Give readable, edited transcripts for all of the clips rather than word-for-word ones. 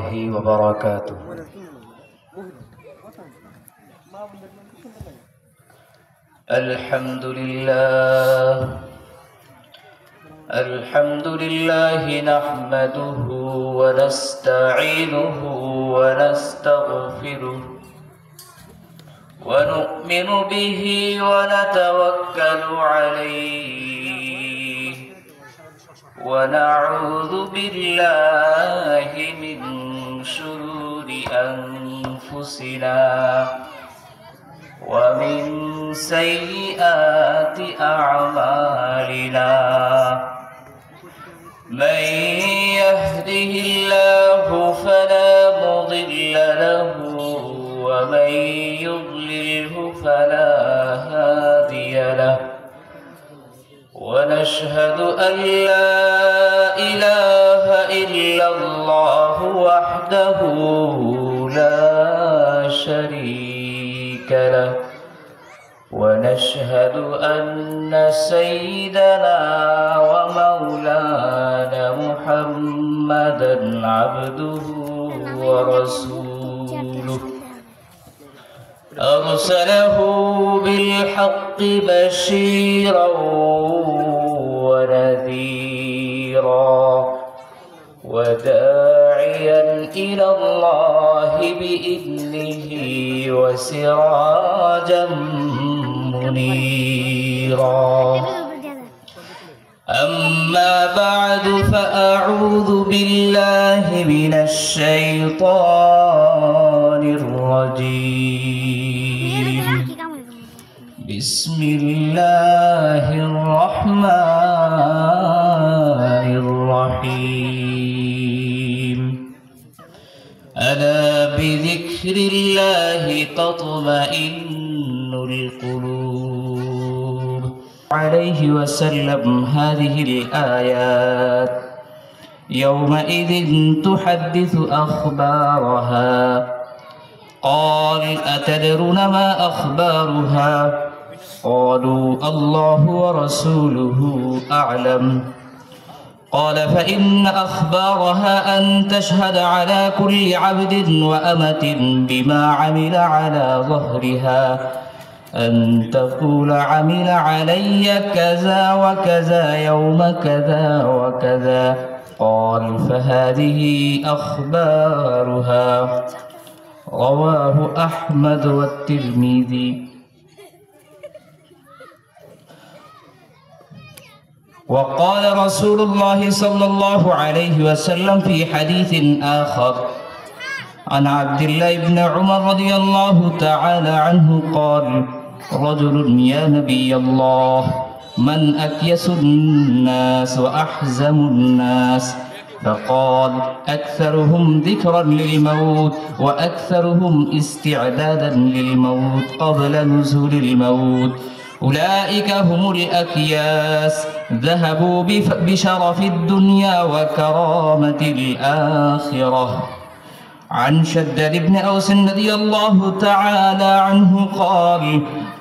الله وبركاته. الحمد لله نحمده ونستعينه ونستغفره ونؤمن به ونتوكل عليه ونعوذ بالله من شرور أنفسنا ومن سيئات أعمالنا من يهده الله فلا مضل له ومن يضلله فلا هادي له ونشهد أن لا إله إلا الله وحده لا شريك له ونشهد أن سيدنا ومولانا محمدا عبده ورسوله أرسله بالحق بشيرا ونذيرا وداعيا إلى الله بإذنه وسراجا منيرا. أما بعد فأعوذ بالله من الشيطان الرجيم. بسم الله الرحمن الرحيم. ألا بذكر الله تطمئن القلوب. عليه وسلم هذه الآيات يومئذ تحدث أخبارها. قال أتدرون ما أخبارها؟ قالوا الله ورسوله أعلم. قال فإن أخبارها أن تشهد على كل عبد وأمة بما عمل على ظهرها، أن تقول عمل علي كذا وكذا يوم كذا وكذا. قال فهذه أخبارها. رواه أحمد والترمذي. وقال رسول الله صلى الله عليه وسلم في حديث آخر عن عبد الله بن عمر رضي الله تعالى عنه قال: رجل يا نبي الله من أكيس الناس وأحزم الناس؟ فقال: أكثرهم ذكرا للموت وأكثرهم استعدادا للموت قبل نزول الموت. أولئك هم الأكياس، ذهبوا بشرف الدنيا وكرامة الآخرة. عن شداد بن أوس رضي الله تعالى عنه قال: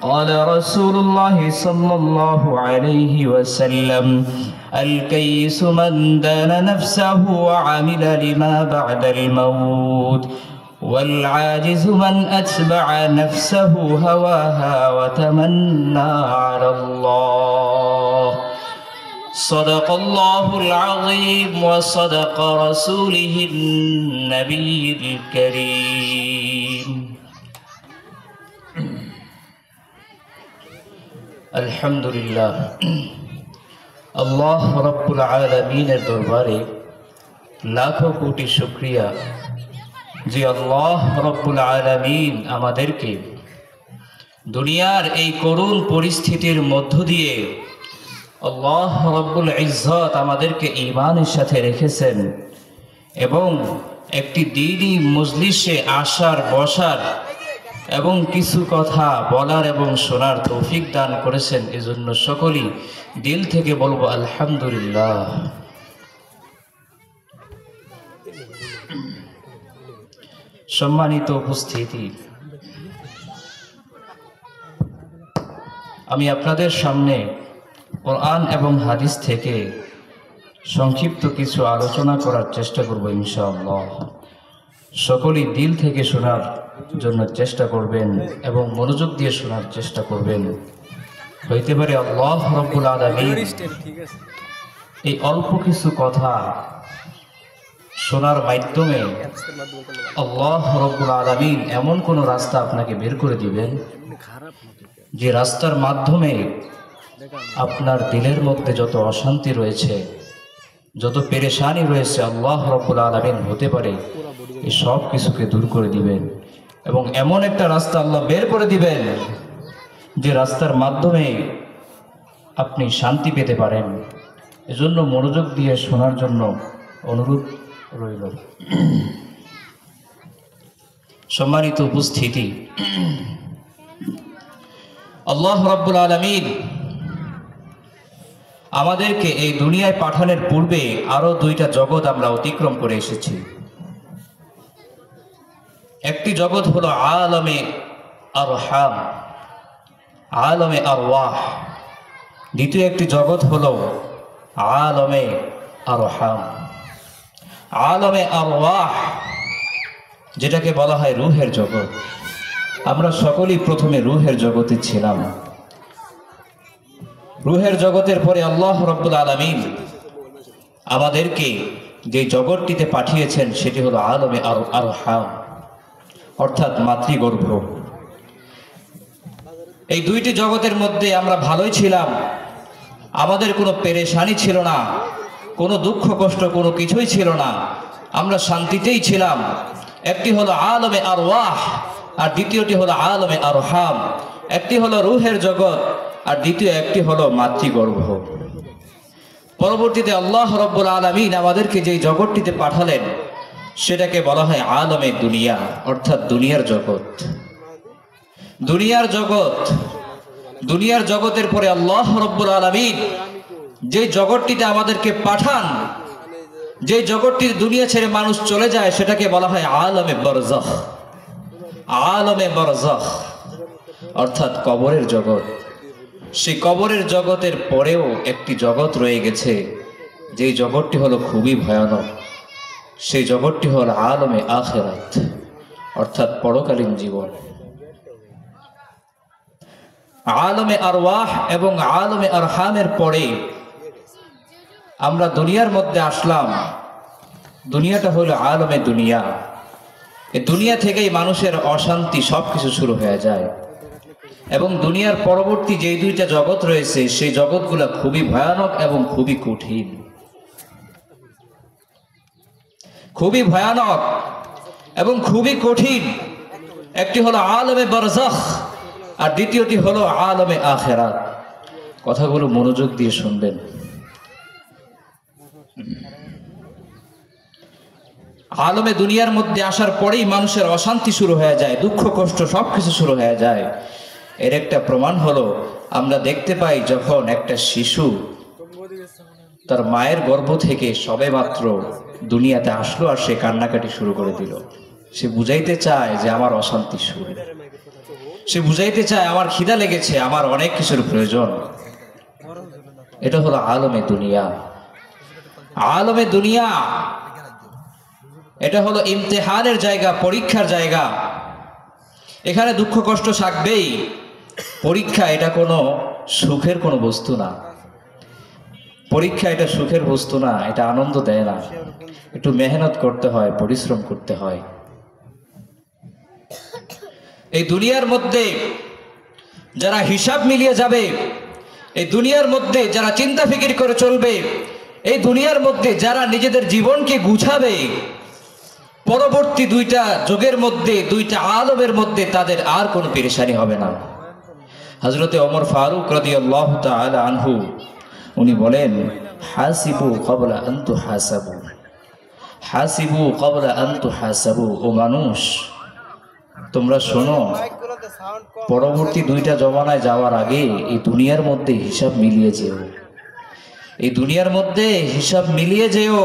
قال رسول الله صلى الله عليه وسلم: الكيس من دان نفسه وعمل لما بعد الموت، والعاجز من أتبع نفسه هواها وتمنى على الله. صدق الله العظيم وصدق رسوله النبي الكريم. الحمد لله। আল্লাহ রব্বুল আলামিনের দরবারে লাখো কোটি শুকরিয়া যে আল্লাহ রব্বুল আলামিন আমাদেরকে দুনিয়ার এই করুণ পরিস্থিতির মধ্য দিয়ে আল্লাহ রব্বুল ইজ্জত আমাদেরকে ঈমানের সাথে রেখেছেন এবং একটি দ্বীনি মজলিসে আসার বসার এবং কিছু কথা বলার এবং শোনার তৌফিক দান করেছেন। এজন্য সকলেই দিল থেকে বলবো আলহামদুলিল্লাহ। সম্মানিত উপস্থিতি, আমি আপনাদের সামনে কোরআন এবং হাদিস থেকে সংক্ষিপ্ত কিছু আলোচনা করার চেষ্টা করব ইনশাআল্লাহ। সকলেই দিল থেকে শোনার জন্য চেষ্টা করবেন এবং মনোযোগ দিয়ে শোনার চেষ্টা করবেন। হইতে পারে আল্লাহ রাব্বুল আলামিন এই অল্প কিছু কথা শোনার মাধ্যমে আল্লাহ রাব্বুল আলামিন এমন কোন রাস্তা আপনাকে বের করে দিবেন যে রাস্তার মাধ্যমে আপনার দিলের মধ্যে যত অশান্তি রয়েছে, যত পেরেশানি রয়েছে, আল্লাহ রাব্বুল আলামিন হতে পারে এই সব কিছুকে দূর করে দিবেন এবং এমন একটা রাস্তা আল্লাহ বের করে দিবেন যে রাস্তার মাধ্যমে আপনি শান্তি পেতে পারেন। এজন্য মনোযোগ দিয়ে শোনার জন্য অনুরোধ রইল। সম্মানিত উপস্থিতি, আল্লাহ রাব্বুল আলামিন আমাদেরকে এই দুনিয়ায় পাঠানোর পূর্বে আরো দুইটা জগৎ আমরা অতিক্রম করে এসেছি। একটি জগৎ হলো আলমে আরহাম, আলমে আরওয়াহ। দ্বিতীয় একটি জগৎ হলো আলমে আরহাম। আলমে আরওয়াহ যেটাকে বলা হয় রূহের জগৎ। আমরা সকলেই প্রথমে রূহের জগতে ছিলাম। রূহের জগতের পরে আল্লাহ রাব্বুল আলামিন আমাদেরকে যে জগৎটিতে পাঠিয়েছেন সেটি হলো আলমে আরহাম, অর্থাৎ মাতৃগর্ভ। এই দুইটি জগতের মধ্যে আমরা ভালোই ছিলাম, আমাদের কোনো পেরেশানি ছিল না, কোনো দুঃখ কষ্ট কোনো কিছুই ছিল না, আমরা শান্তিতেই ছিলাম। একটি হলো আলমে আরওয়াহ আর দ্বিতীয়টি হলো আলমে আরহাম। একটি হলো রূহের জগৎ আর দ্বিতীয় একটি হলো মাতৃগর্ভ। পরবর্তীতে আল্লাহ রাব্বুল আলামিন আমাদেরকে যেই জগৎটিতে পাঠালেন সেটাকে বলা হয় আলমে দুনিয়া, অর্থাৎ দুনিয়ার জগৎ। দুনিয়ার জগৎ, দুনিয়ার জগতের পরে আল্লাহ রাব্বুল আলামিন যে জগৎটিতে আমাদেরকে পাঠান, যে জগৎটির দুনিয়া ছেড়ে মানুষ চলে যায় সেটাকে বলা হয় আলমে বারজাখ। আলমে বারজাখ অর্থাৎ কবরের জগৎ। সেই কবরের জগতের পরেও একটি জগৎ রয়ে গেছে, যেই জগৎটি হলো খুবই ভয়ানক। সেই জগৎটি হল আলমে আখিরাত, অর্থাৎ পরকালীন জীবন। আলমে আরওয়াহ এবং আলমে আরহামের পরে আমরা দুনিয়ার মধ্যে আসলাম। দুনিয়াটা হলো আলমে দুনিয়া। এই দুনিয়া থেকেই মানুষের অশান্তি সবকিছু শুরু হয়ে যায় এবং দুনিয়ার পরবর্তী যেই দুইটা জগৎ রয়েছে সেই জগৎগুলো খুবই ভয়ানক এবং খুবই কঠিন, খুবই ভয়ানক এবং খুবই কঠিন। একটি হলো আলমে বারজাখ আর দ্বিতীয়টি হলো আলমে আখিরাত। কথাগুলো মনোযোগ দিয়ে শুনবেন। আলমে দুনিয়ার মধ্যে আসার পরেই মানুষের অশান্তি শুরু হয়ে যায়, দুঃখ কষ্ট সবকিছু শুরু হয়ে যায়। এর একটা প্রমাণ হলো আমরা দেখতে পাই যখন একটা শিশু তার মায়ের গর্ভ থেকে সবে মাত্র দুনিয়াতে আসলো আর সে কান্নাকাটি শুরু করে দিল। সে বুঝাইতে চায় যে আমার অশান্তি শুরু, সে বুঝাইতে চায় আমার খিদা লেগেছে, আমার অনেক কিছুর প্রয়োজন। এটা হলো আলমে দুনিয়া। আলমে দুনিয়া এটা হলো ইমতিহানের জায়গা, পরীক্ষার জায়গা। এখানে দুঃখ কষ্ট থাকবেই। পরীক্ষা এটা কোনো সুখের কোনো বস্তু না। পরীক্ষা এটা সুখের বস্তু না, এটা আনন্দ দেয় না। একটু মেহনত করতে হয়, পরিশ্রম করতে হয়। এই দুনিয়ার মধ্যে যারা হিসাব মিলিয়ে যাবে, এই দুনিয়ার মধ্যে যারা চিন্তা ফিকির করে চলবে, এই দুনিয়ার মধ্যে যারা নিজেদের জীবনকে গুছাবে, পরবর্তী দুইটা যুগের মধ্যে, দুইটা আলমের মধ্যে তাদের আর কোনো পেরেশানি হবে না। হযরতে ওমর ফারুক রাদিয়াল্লাহু তাআলা আনহু উনি বলেন, হাসিবু ক্বাবলা আন তুহাসাবু, হাসিবু ক্বাবলা আন তুহাসাবু। ও মানুষ, তোমরা শোনো, পরবর্তী দুইটা জমানায় যাওয়ার আগে এই দুনিয়ার মধ্যে হিসাব মিলিয়ে যেও। এই দুনিয়ার মধ্যে হিসাব মিলিয়ে যেও,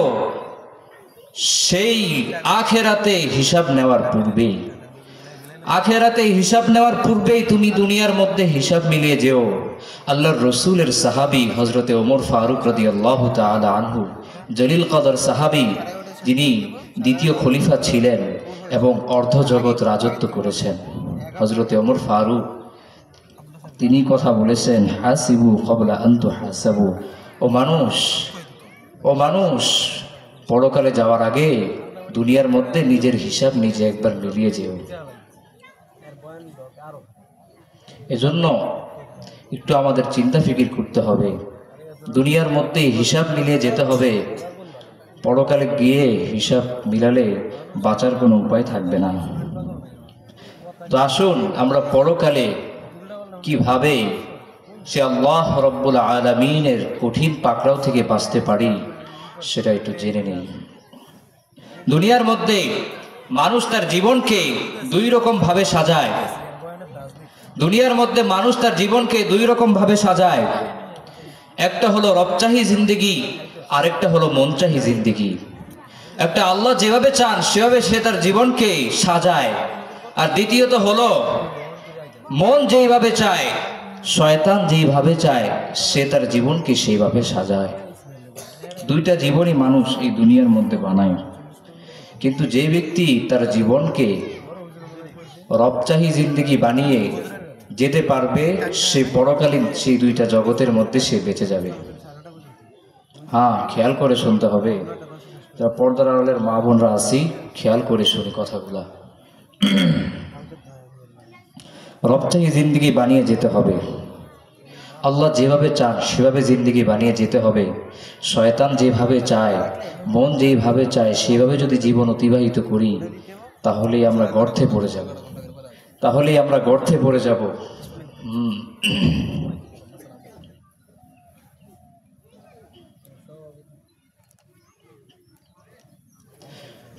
সেই আখেরাতে হিসাব নেওয়ার পূর্বেই, আখেরাতে হিসাব নেওয়ার পূর্বেই তুমি দুনিয়ার মধ্যে হিসাব মিলিয়ে যেও। আল্লাহর রসুলের সাহাবী হযরতে ওমর ফারুক রাদিয়াল্লাহু তাআলা আনহু, জলিল কদর সাহাবী, যিনি দ্বিতীয় খলিফা ছিলেন, এবং অর্ধজগৎ রাজত্ব করেছেন। হযরত ওমর ফারুক তিনি কথা বলেছেন, হাসিবু ক্বাবলা আন তুহাসাবু, ও মানুষ পরকালে যাওয়ার আগে দুনিয়ার মধ্যে নিজের হিসাব নিজে একবার মিলিয়ে যেও। এজন্য একটু আমাদের চিন্তা ফিকির করতে হবে, দুনিয়ার মধ্যে হিসাব মিলিয়ে যেতে হবে। পরকালে গিয়ে হিসাব মিলালে বাঁচার কোনো উপায় থাকবে না। তো আসুন আমরা পরকালে কিভাবে সে আল্লাহ রব্বুল আলামিনের কঠিন পাকড়াও থেকে বাঁচতে পারি সেটা একটু জেনে নেই। দুনিয়ার মধ্যে মানুষ তার জীবনকে দুই রকম ভাবে সাজায়। দুনিয়ার মধ্যে মানুষ তার জীবনকে দুই রকম ভাবে সাজায়। একটা হলো রবচাহি জিন্দেগি, আরেকটা হলো মনচাহি জিন্দেগি। একটা আল্লাহ যেভাবে চান সেভাবে সে তার জীবনকে সাজায়, আর দ্বিতীয়ত হলো মন যেইভাবে চায়, শয়তান যেইভাবে চায় সে তার জীবনকে সেইভাবে সাজায়। দুইটা জীবনই মানুষ এই দুনিয়ার মধ্যে বানায়, কিন্তু যে ব্যক্তি তার জীবনকে রবচাহি জিন্দেগি বানিয়ে যেতে পারবে সে পরকালীন সেই দুইটা জগতের মধ্যে সে বেঁচে যাবে। হ্যাঁ, খেয়াল করে শুনতে হবে। যারা পর্দার আড়ালের মা বোনরা আছি, খেয়াল করে শুনি কথাগুলা। রবচাহি জিন্দেগি বানিয়ে যেতে হবে, আল্লাহ যেভাবে চান সেভাবে জিন্দেগি বানিয়ে যেতে হবে। শয়তান যেভাবে চায়, মন যেভাবে চায় সেভাবে যদি জীবন অতিবাহিত করি তাহলেই আমরা গর্তে পড়ে যাব, তাহলেই আমরা গর্তে পড়ে যাব।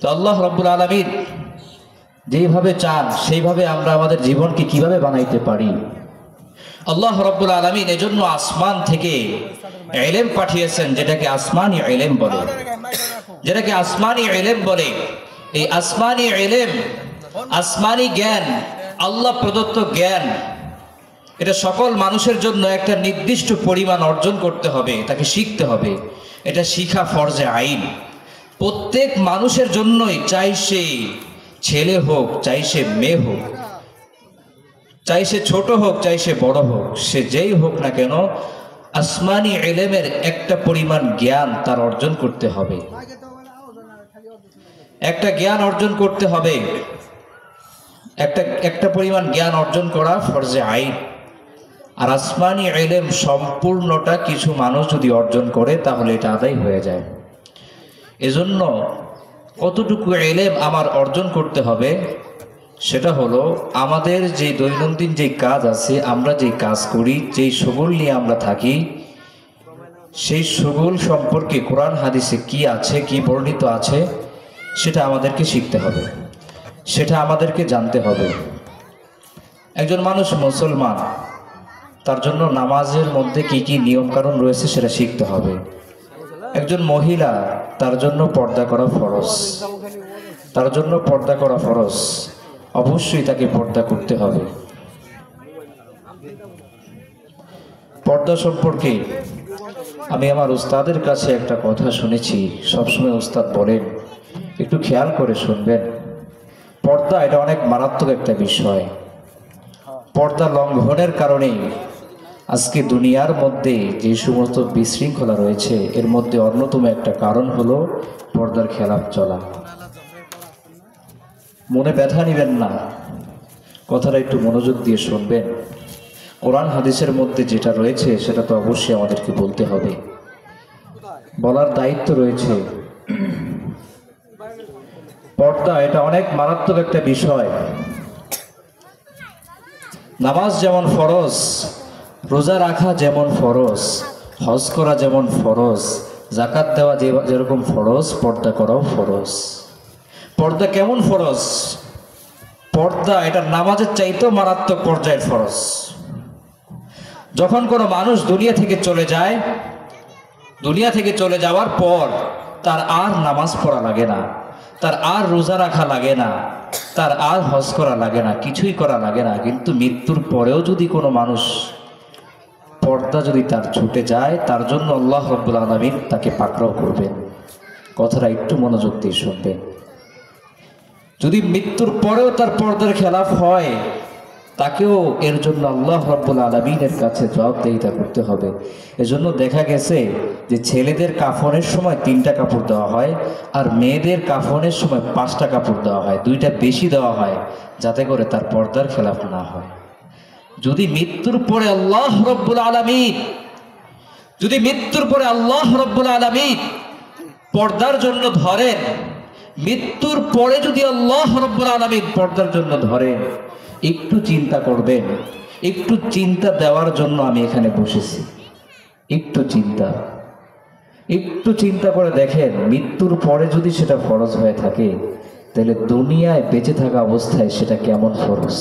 তো আল্লাহ রাব্বুল আলামিন যেভাবে চান সেইভাবে আমরা আমাদের জীবনকে কিভাবে বানাইতে পারি। আল্লাহ রাব্বুল আলামিন এজন্য আসমান থেকে ইলম পাঠিয়েছেন, যেটাকে আসমানি ইলম বলে, যেটাকে আসমানি ইলম বলে। এই আসমানি ইলম, আসমানি জ্ঞান, আল্লাহ প্রদত্ত জ্ঞান, এটা সকল মানুষের জন্য একটা নির্দিষ্ট পরিমাণ অর্জন করতে হবে, তাকে শিখতে হবে। এটা শিখা ফরজে আইন প্রত্যেক মানুষের জন্যই, চাই সে ছেলে হোক, চাই সে মেয়ে হোক, চাই সে ছোট হোক, চাই সে বড় হোক, সে যেই হোক না কেন আসমানি ইলমের একটা পরিমাণ জ্ঞান তার অর্জন করতে হবে, একটা জ্ঞান অর্জন করতে হবে। একটা পরিমাণ জ্ঞান অর্জন করা ফরজে আইন। আর আসমানি ইলম সম্পূর্ণটা কিছু মানুষ যদি অর্জন করে তাহলে এটা আদায় হয়ে যায়। এজন্য কতটুকু ইলম আমার অর্জন করতে হবে সেটা হলো আমাদের যে দৈনন্দিন যে কাজ আছে, আমরা যে কাজ করি, যেই শগুল নিয়ে আমরা থাকি, সেই শগুল সম্পর্কে কোরআন হাদিসে কি আছে, কি বর্ণিত আছে সেটা আমাদেরকে শিখতে হবে, সেটা আমাদেরকে জানতে হবে। একজন মানুষ মুসলমান, তার জন্য নামাজের মধ্যে কি কি নিয়মকানুন রয়েছে সেটা শিখতে হবে। একজন মহিলা, তার জন্য পর্দা করা ফরজ, তার জন্য পর্দা করা ফরজ, অবশ্যই তাকে পর্দা করতে হবে। পর্দা সম্পর্কে আমি আমার উস্তাদের কাছে একটা কথা শুনেছি, সবসময় উস্তাদ বলেন, একটু খেয়াল করে শুনবেন। পর্দা এটা অনেক মারাত্মক একটা বিষয়। পর্দা লঙ্ঘনের কারণে আজকে দুনিয়ার মধ্যে যে সমস্ত বিশৃঙ্খলা রয়েছে এর মধ্যে অন্যতম একটা কারণ হলো পর্দার খেলাফ চলা। মনে ব্যথা নেবেন না, কথাটা একটু মনোযোগ দিয়ে শুনবেন। কোরআন হাদিসের মধ্যে যেটা রয়েছে সেটা তো অবশ্যই আমাদেরকে বলতে হবে, বলার দায়িত্ব রয়েছে। পর্দা এটা অনেক মারাত্মক একটা বিষয়। নামাজ যেমন ফরজ, রোজা রাখা যেমন ফরজ, হজ করা যেমন ফরজ, যাকাত দেওয়া যেরকম ফরজ, পর্দা করাও ফরজ। পর্দা কেমন ফরজ? পর্দা এটা নামাজের চাইতেও মারাত্মক পর্যায়ের ফরজ। যখন কোনো মানুষ দুনিয়া থেকে চলে যায়, দুনিয়া থেকে চলে যাওয়ার পর তার আর নামাজ পড়া লাগে না, তার আর রোজা রাখা লাগে না, তার আর হজ করা লাগে না, কিছুই করা লাগে না। কিন্তু মৃত্যুর পরেও যদি কোনো মানুষ পর্দা যদি তার ছুটে যায়, তার জন্য আল্লাহ রাব্বুল আলামিন তাকে পাকড়াও করবেন। কথাটা একটু মনোযোগ দিয়ে শুনবেন। যদি মৃত্যুর পরেও তার পর্দার খেলাফ হয়, তাকেও এর জন্য আল্লাহ রাব্বুল আলামিনের কাছে জবাবদিহিতা করতে হবে। এজন্য দেখা গেছে যে ছেলেদের কাফনের সময় 3টা কাপড় দেওয়া হয়, আর মেয়েদের কাফনের সময় 5টা কাপড় দেওয়া হয়, 2টা বেশি দেওয়া হয়, যাতে করে তার পর্দার খেলাফ না হয়। যদি মৃত্যুর পরে আল্লাহ রাব্বুল আলামিন পর্দার জন্য ধরেন, মৃত্যুর পরে যদি আল্লাহ রাব্বুল আলামিন পর্দার জন্য ধরেন, একটু চিন্তা করবেন। একটু চিন্তা দেওয়ার জন্য আমি এখানে বসেছি। একটু চিন্তা করে দেখেন, মৃত্যুর পরে যদি সেটা ফরজ হয়ে থাকে, তাহলে দুনিয়ায় বেঁচে থাকা অবস্থায় সেটা কেমন ফরজ।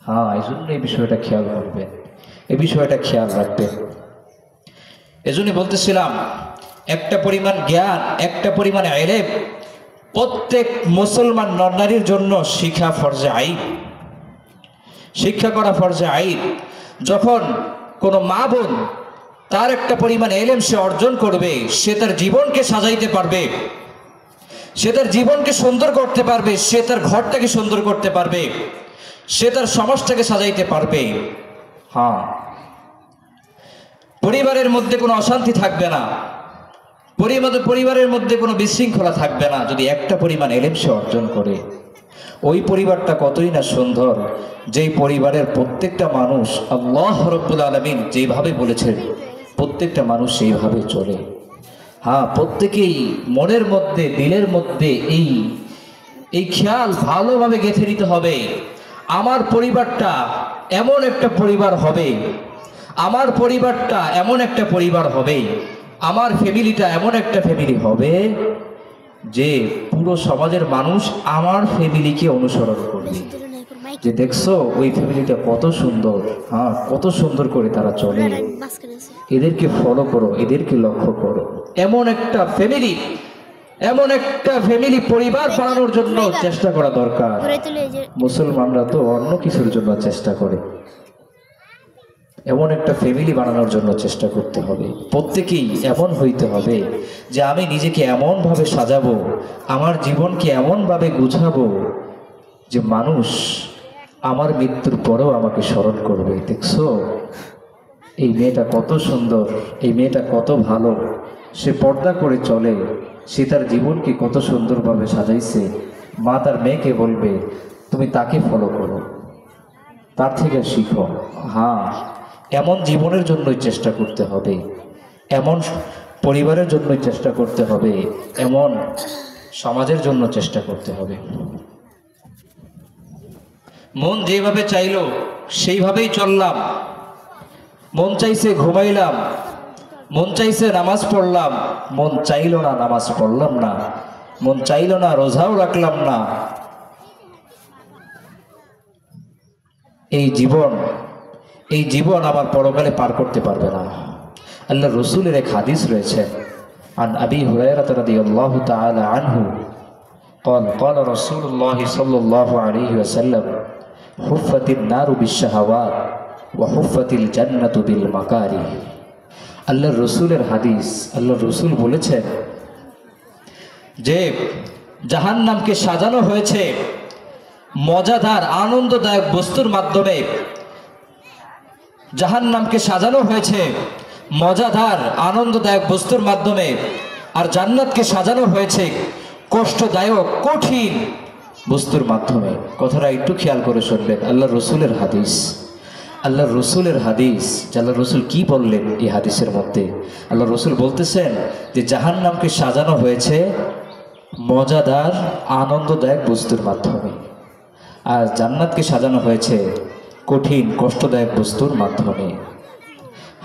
হ্যাঁ, এই জন্য এই বিষয়টা খেয়াল করবেন, এই বিষয়টা খেয়াল রাখবেন। এজন্যই বলতেছিলাম, একটা পরিমাণ জ্ঞান, একটা পরিমাণ ইলম প্রত্যেক মুসলমান নর-নারীর জন্য শিক্ষা ফরজে আইন, শিক্ষা করা ফরজে আইন। যখন কোনো মা বোন তার একটা পরিমাণ ইলম সে অর্জন করবে, সে তার জীবনকে সাজাইতে পারবে, সে তার জীবনকে সুন্দর করতে পারবে, সে তার ঘরটাকে সুন্দর করতে পারবে, সে তার সমাজটাকে সাজাইতে পারবে। হ্যাঁ, পরিবারের মধ্যে কোনো অশান্তি থাকবে না, পরিবারের মধ্যে কোনো বিশৃঙ্খলা থাকবে না। যদি একটা পরিমাণ ইলম সে অর্জন করে, ওই পরিবারটা কতই না সুন্দর, যেই পরিবারের প্রত্যেকটা মানুষ আল্লাহ রাব্বুল আলামিন যেভাবে বলেছেন প্রত্যেকটা মানুষ সেইভাবে চলে। হ্যাঁ, প্রত্যেকেই মনের মধ্যে, দিলের মধ্যে এই খেয়াল ভালোভাবে গেঁথে নিতে হবে, আমার পরিবারটা এমন একটা পরিবার হবে, আমার পরিবারটা এমন একটা পরিবার হবে, আমার ফ্যামিলিটা এমন একটা ফ্যামিলি হবে যে পুরো সমাজের মানুষ আমার ফ্যামিলিকে অনুসরণ করবে। যে দেখছো ওই ফ্যামিলিটা কত সুন্দর, হ্যাঁ কত সুন্দর করে তারা চলে, এদেরকে ফলো করো, এদেরকে লক্ষ্য করো। এমন একটা ফ্যামিলি পরিবার বানানোর জন্য চেষ্টা করা দরকার। মুসলমানরা তো অন্য কিছুর জন্য চেষ্টা করে, এমন একটা ফ্যামিলি বানানোর জন্য চেষ্টা করতে হবে। প্রত্যেকেই এমন হইতে হবে যে আমি নিজেকে এমনভাবে সাজাবো, আমার জীবনকে এমনভাবে গুছাবো যে মানুষ আমার মৃত্যুর পরেও আমাকে স্মরণ করবে। দেখছো এই মেয়েটা কত সুন্দর, এই মেয়েটা কত ভালো, সে পর্দা করে চলে, সে তার জীবনকে কত সুন্দরভাবে সাজাইছে। মা তার মেয়েকে বলবে তুমি তাকে ফলো করো, তার থেকে শিখো। হ্যাঁ, এমন জীবনের জন্যই চেষ্টা করতে হবে, এমন পরিবারের জন্যই চেষ্টা করতে হবে, এমন সমাজের জন্য চেষ্টা করতে হবে। মন যেভাবে চাইলো সেইভাবেই চললাম, মন চাইছে ঘুমাইলাম, মন চাইছে নামাজ পড়লাম, মন চাইলো না নামাজ পড়লাম না, মন চাইলো না রোজাও রাখলাম না। এই জীবন আবার পরকালে পার করতে পারবে না। আল্লাহ রসুলের এক হাদিস রয়েছে, আন আবি হুরায়রা রাদিয়াল্লাহু তাআলা আনহু قال قال رسول الله صلى الله عليه وسلم حفت النار بالشهوات وحفت الجنة بالمكاره। আল্লাহ রসুলের হাদিস, আল্লাহ রসুল বলেছেন যে জাহান্নামকে সাজানো হয়েছে মজাদার আনন্দদায়ক বস্তুর মাধ্যমে, জাহান্নামকে সাজানো হয়েছে মজাদার আনন্দদায়ক বস্তুর মাধ্যমে, আর জান্নাতকে সাজানো হয়েছে কষ্টদায়ক কঠিন বস্তুর মাধ্যমে। কথাটা একটু খেয়াল করে শুনবেন, আল্লাহ রসুলের হাদিস, আল্লাহ রসুলের হাদিস। আল্লাহ রসুল কি বললেন এই হাদিসের মধ্যে? আল্লাহ রসুল বলতেছেন যে জাহান্নামকে সাজানো হয়েছে মজাদার আনন্দদায়ক বস্তুর মাধ্যমে, আর জান্নাতকে সাজানো হয়েছে কঠিন কষ্টদায়ক বস্তুর মাধ্যমে।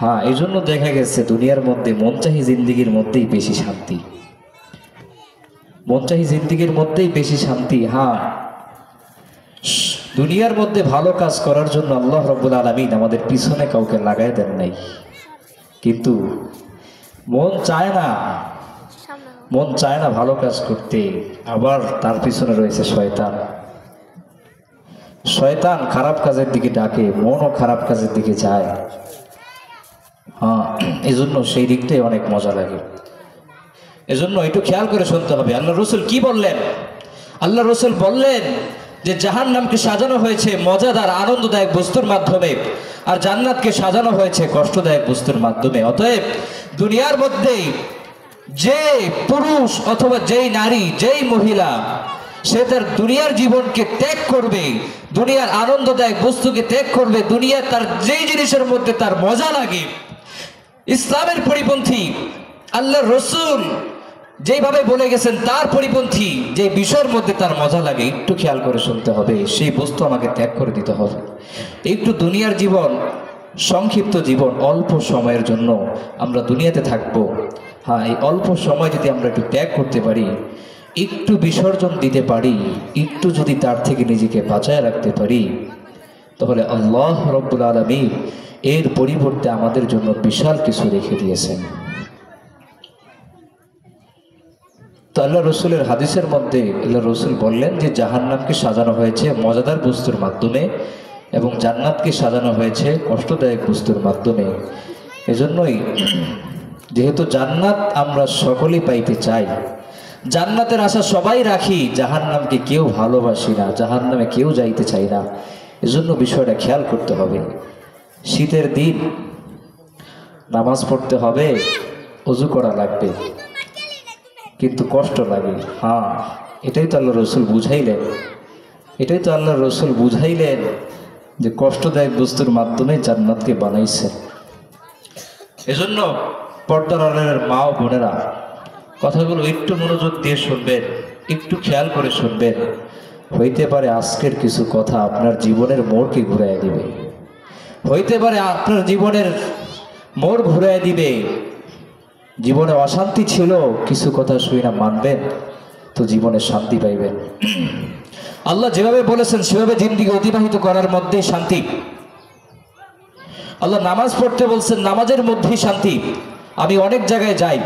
হ্যাঁ, এই জন্য দেখা গেছে দুনিয়ার মধ্যে মনচাহি জিন্দিগির মধ্যেই বেশি শান্তি, মনচাহি জিন্দিগির মধ্যেই বেশি শান্তি। হ্যাঁ, দুনিয়ার মধ্যে ভালো কাজ করার জন্য আল্লাহ রাব্বুল আলামিন আমাদের পিছনে কাউকে লাগাই দেন নাই, কিন্তু মন চায় না ভালো কাজ করতে, আবার তার পিছনে রয়েছে শয়তান। শয়তান খারাপ কাজের দিকে ডাকে, মনও খারাপ কাজের দিকে যায়। হ্যাঁ, এজন্য সেই দিকটাই অনেক মজা লাগে। এজন্য একটু খেয়াল করে শুনতে হবে আল্লাহ রসুল কি বললেন। আল্লাহ রসুল বললেন যে জাহান্নামকে সাজানো হয়েছে মজাদার আনন্দদায়ক বস্তুর মাধ্যমে, আর জান্নাতকে সাজানো হয়েছে কষ্টদায়ক বস্তুর মাধ্যমে। অতএব দুনিয়ার মধ্যে যে পুরুষ অথবা যেই নারী, যেই মহিলা সে তার দুনিয়ার জীবনকে ত্যাগ করবে, দুনিয়ার আনন্দদায়ক বস্তুকে ত্যাগ করবে, দুনিয়ার তার যেই জিনিসের মধ্যে তার মজা লাগে, ইসলামের পরিপন্থী আল্লাহ রসুল যেভাবে বলে গেছেন তার পরিপন্থী যে বিষয়ের মধ্যে তার মজা লাগে, একটু খেয়াল করে শুনতে হবে, সেই বস্তু আমাকে ত্যাগ করে দিতে হবে। একটু দুনিয়ার জীবন, সংক্ষিপ্ত জীবন, অল্প সময়ের জন্য আমরা দুনিয়াতে থাকবো। হ্যাঁ, এই অল্প সময় যদি আমরা একটু ত্যাগ করতে পারি, একটু বিসর্জন দিতে পারি, একটু যদি তার থেকে নিজেকে বাঁচায় রাখতে পারি, তাহলে আল্লাহ রব্বুল আলামিন এর পরিবর্তে আমাদের জন্য বিশাল কিছু রেখে দিয়েছেন। তো আল্লাহ রসুলের হাদিসের মধ্যে আল্লাহ রসুল বললেন যে জাহান্নামকে সাজানো হয়েছে মজাদার বস্তুর মাধ্যমে এবং জান্নাতকে সাজানো হয়েছে কষ্টদায়ক বস্তুর মাধ্যমে। এজন্যই যেহেতু জান্নাত আমরা সকলেই পাইতে চাই, জান্নাতের আশা সবাই রাখি, জাহান্নামকে কেউ ভালোবাসি না, জাহান্নামে কেউ যাইতে চাই না। এজন্য বিষয়টা খেয়াল করতে হবে। শীতের দিন নামাজ পড়তে হবে, ওযু করা লাগবে, কিন্তু কষ্ট লাগে। হ্যাঁ, এটাই তো আল্লাহ রসুল বুঝাইলেন, এটাই তো আল্লাহ রসুল বুঝাইলেন যে কষ্টদায়ক বস্তুর মাধ্যমে জান্নাতকে বানাইছেন। এজন্য পর্দার আড়ালের মা ও বোনেরা কথাগুলো একটু মনোযোগ দিয়ে শুনবেন, একটু খেয়াল করে শুনবেন। হইতে পারে আজকের কিছু কথা আপনার জীবনের মোড়কে ঘুরাইয়া দিবে, হইতে পারে আপনার জীবনের মোড় ঘুরাইয়া দিবে। জীবনে অশান্তি ছিল, কিছু কথা শুই না মানবেন তো জীবনে শান্তি পাইবেন। আল্লাহ যেভাবে বলেছেন সেভাবে জিন্দেগি অতিবাহিত করার মধ্যেই শান্তি। আল্লাহ নামাজ পড়তে বলছেন, নামাজের মধ্যেই শান্তি। আমি অনেক জায়গায় যাই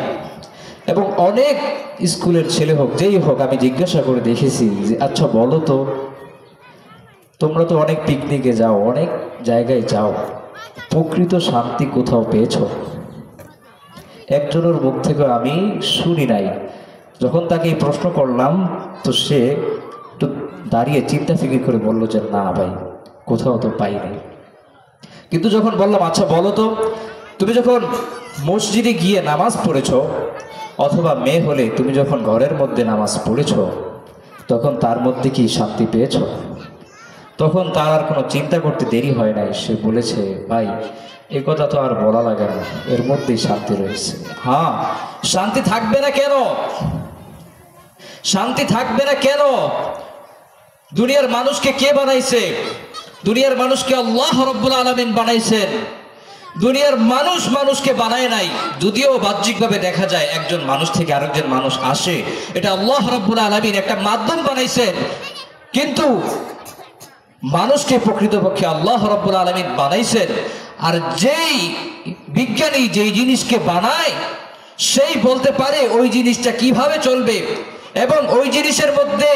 এবং অনেক স্কুলের ছেলে হোক যেই হোক, আমি জিজ্ঞাসা করে দেখেছি যে আচ্ছা বলো তো, তোমরা তো অনেক পিকনিকে যাও, অনেক জায়গায় যাও, প্রকৃত শান্তি কোথাও পেয়েছো? একজনের মুখ থেকে আমি শুনি নাই। যখন তাকে এই প্রশ্ন করলাম তো সে একটু দাঁড়িয়ে চিন্তা ফিকির করে বলল যে না ভাই, কোথাও তো পাইনি। কিন্তু যখন বললাম আচ্ছা বলো তো, তুমি যখন মসজিদে গিয়ে নামাজ পড়েছ, অথবা মেয়ে হলে তুমি যখন ঘরের মধ্যে নামাজ পড়েছ, তখন তার মধ্যে কি শান্তি পেয়েছ? তখন তার আর কোনো চিন্তা করতে দেরি হয় নাই, সে বলেছে ভাই এই কথা তো আর বলা লাগে না, এর মধ্যেই শান্তি রয়েছে। হ্যাঁ, শান্তি থাকবে না কেন? শান্তি থাকবে না কেন? দুনিয়ার মানুষকে কে বানাইছে? দুনিয়ার মানুষকে আল্লাহ রাব্বুল আলামিন বানাইছেন। দুনিয়ার মানুষ মানুষকে বানায় নাই। যদিও বাহ্যিকভাবে দেখা যায় একজন মানুষ থেকে আরেকজন মানুষ আসে, এটা আল্লাহ রাব্বুল আলামিন একটা মাধ্যম বানাইছেন, কিন্তু মানুষকে প্রকৃতপক্ষে আল্লাহ রাব্বুল আলামিন বানাইছেন। আর যেই বিজ্ঞানী যেই জিনিসকে বানায় সেই বলতে পারে ওই জিনিসটা কিভাবে চলবে এবং ওই জিনিসের মধ্যে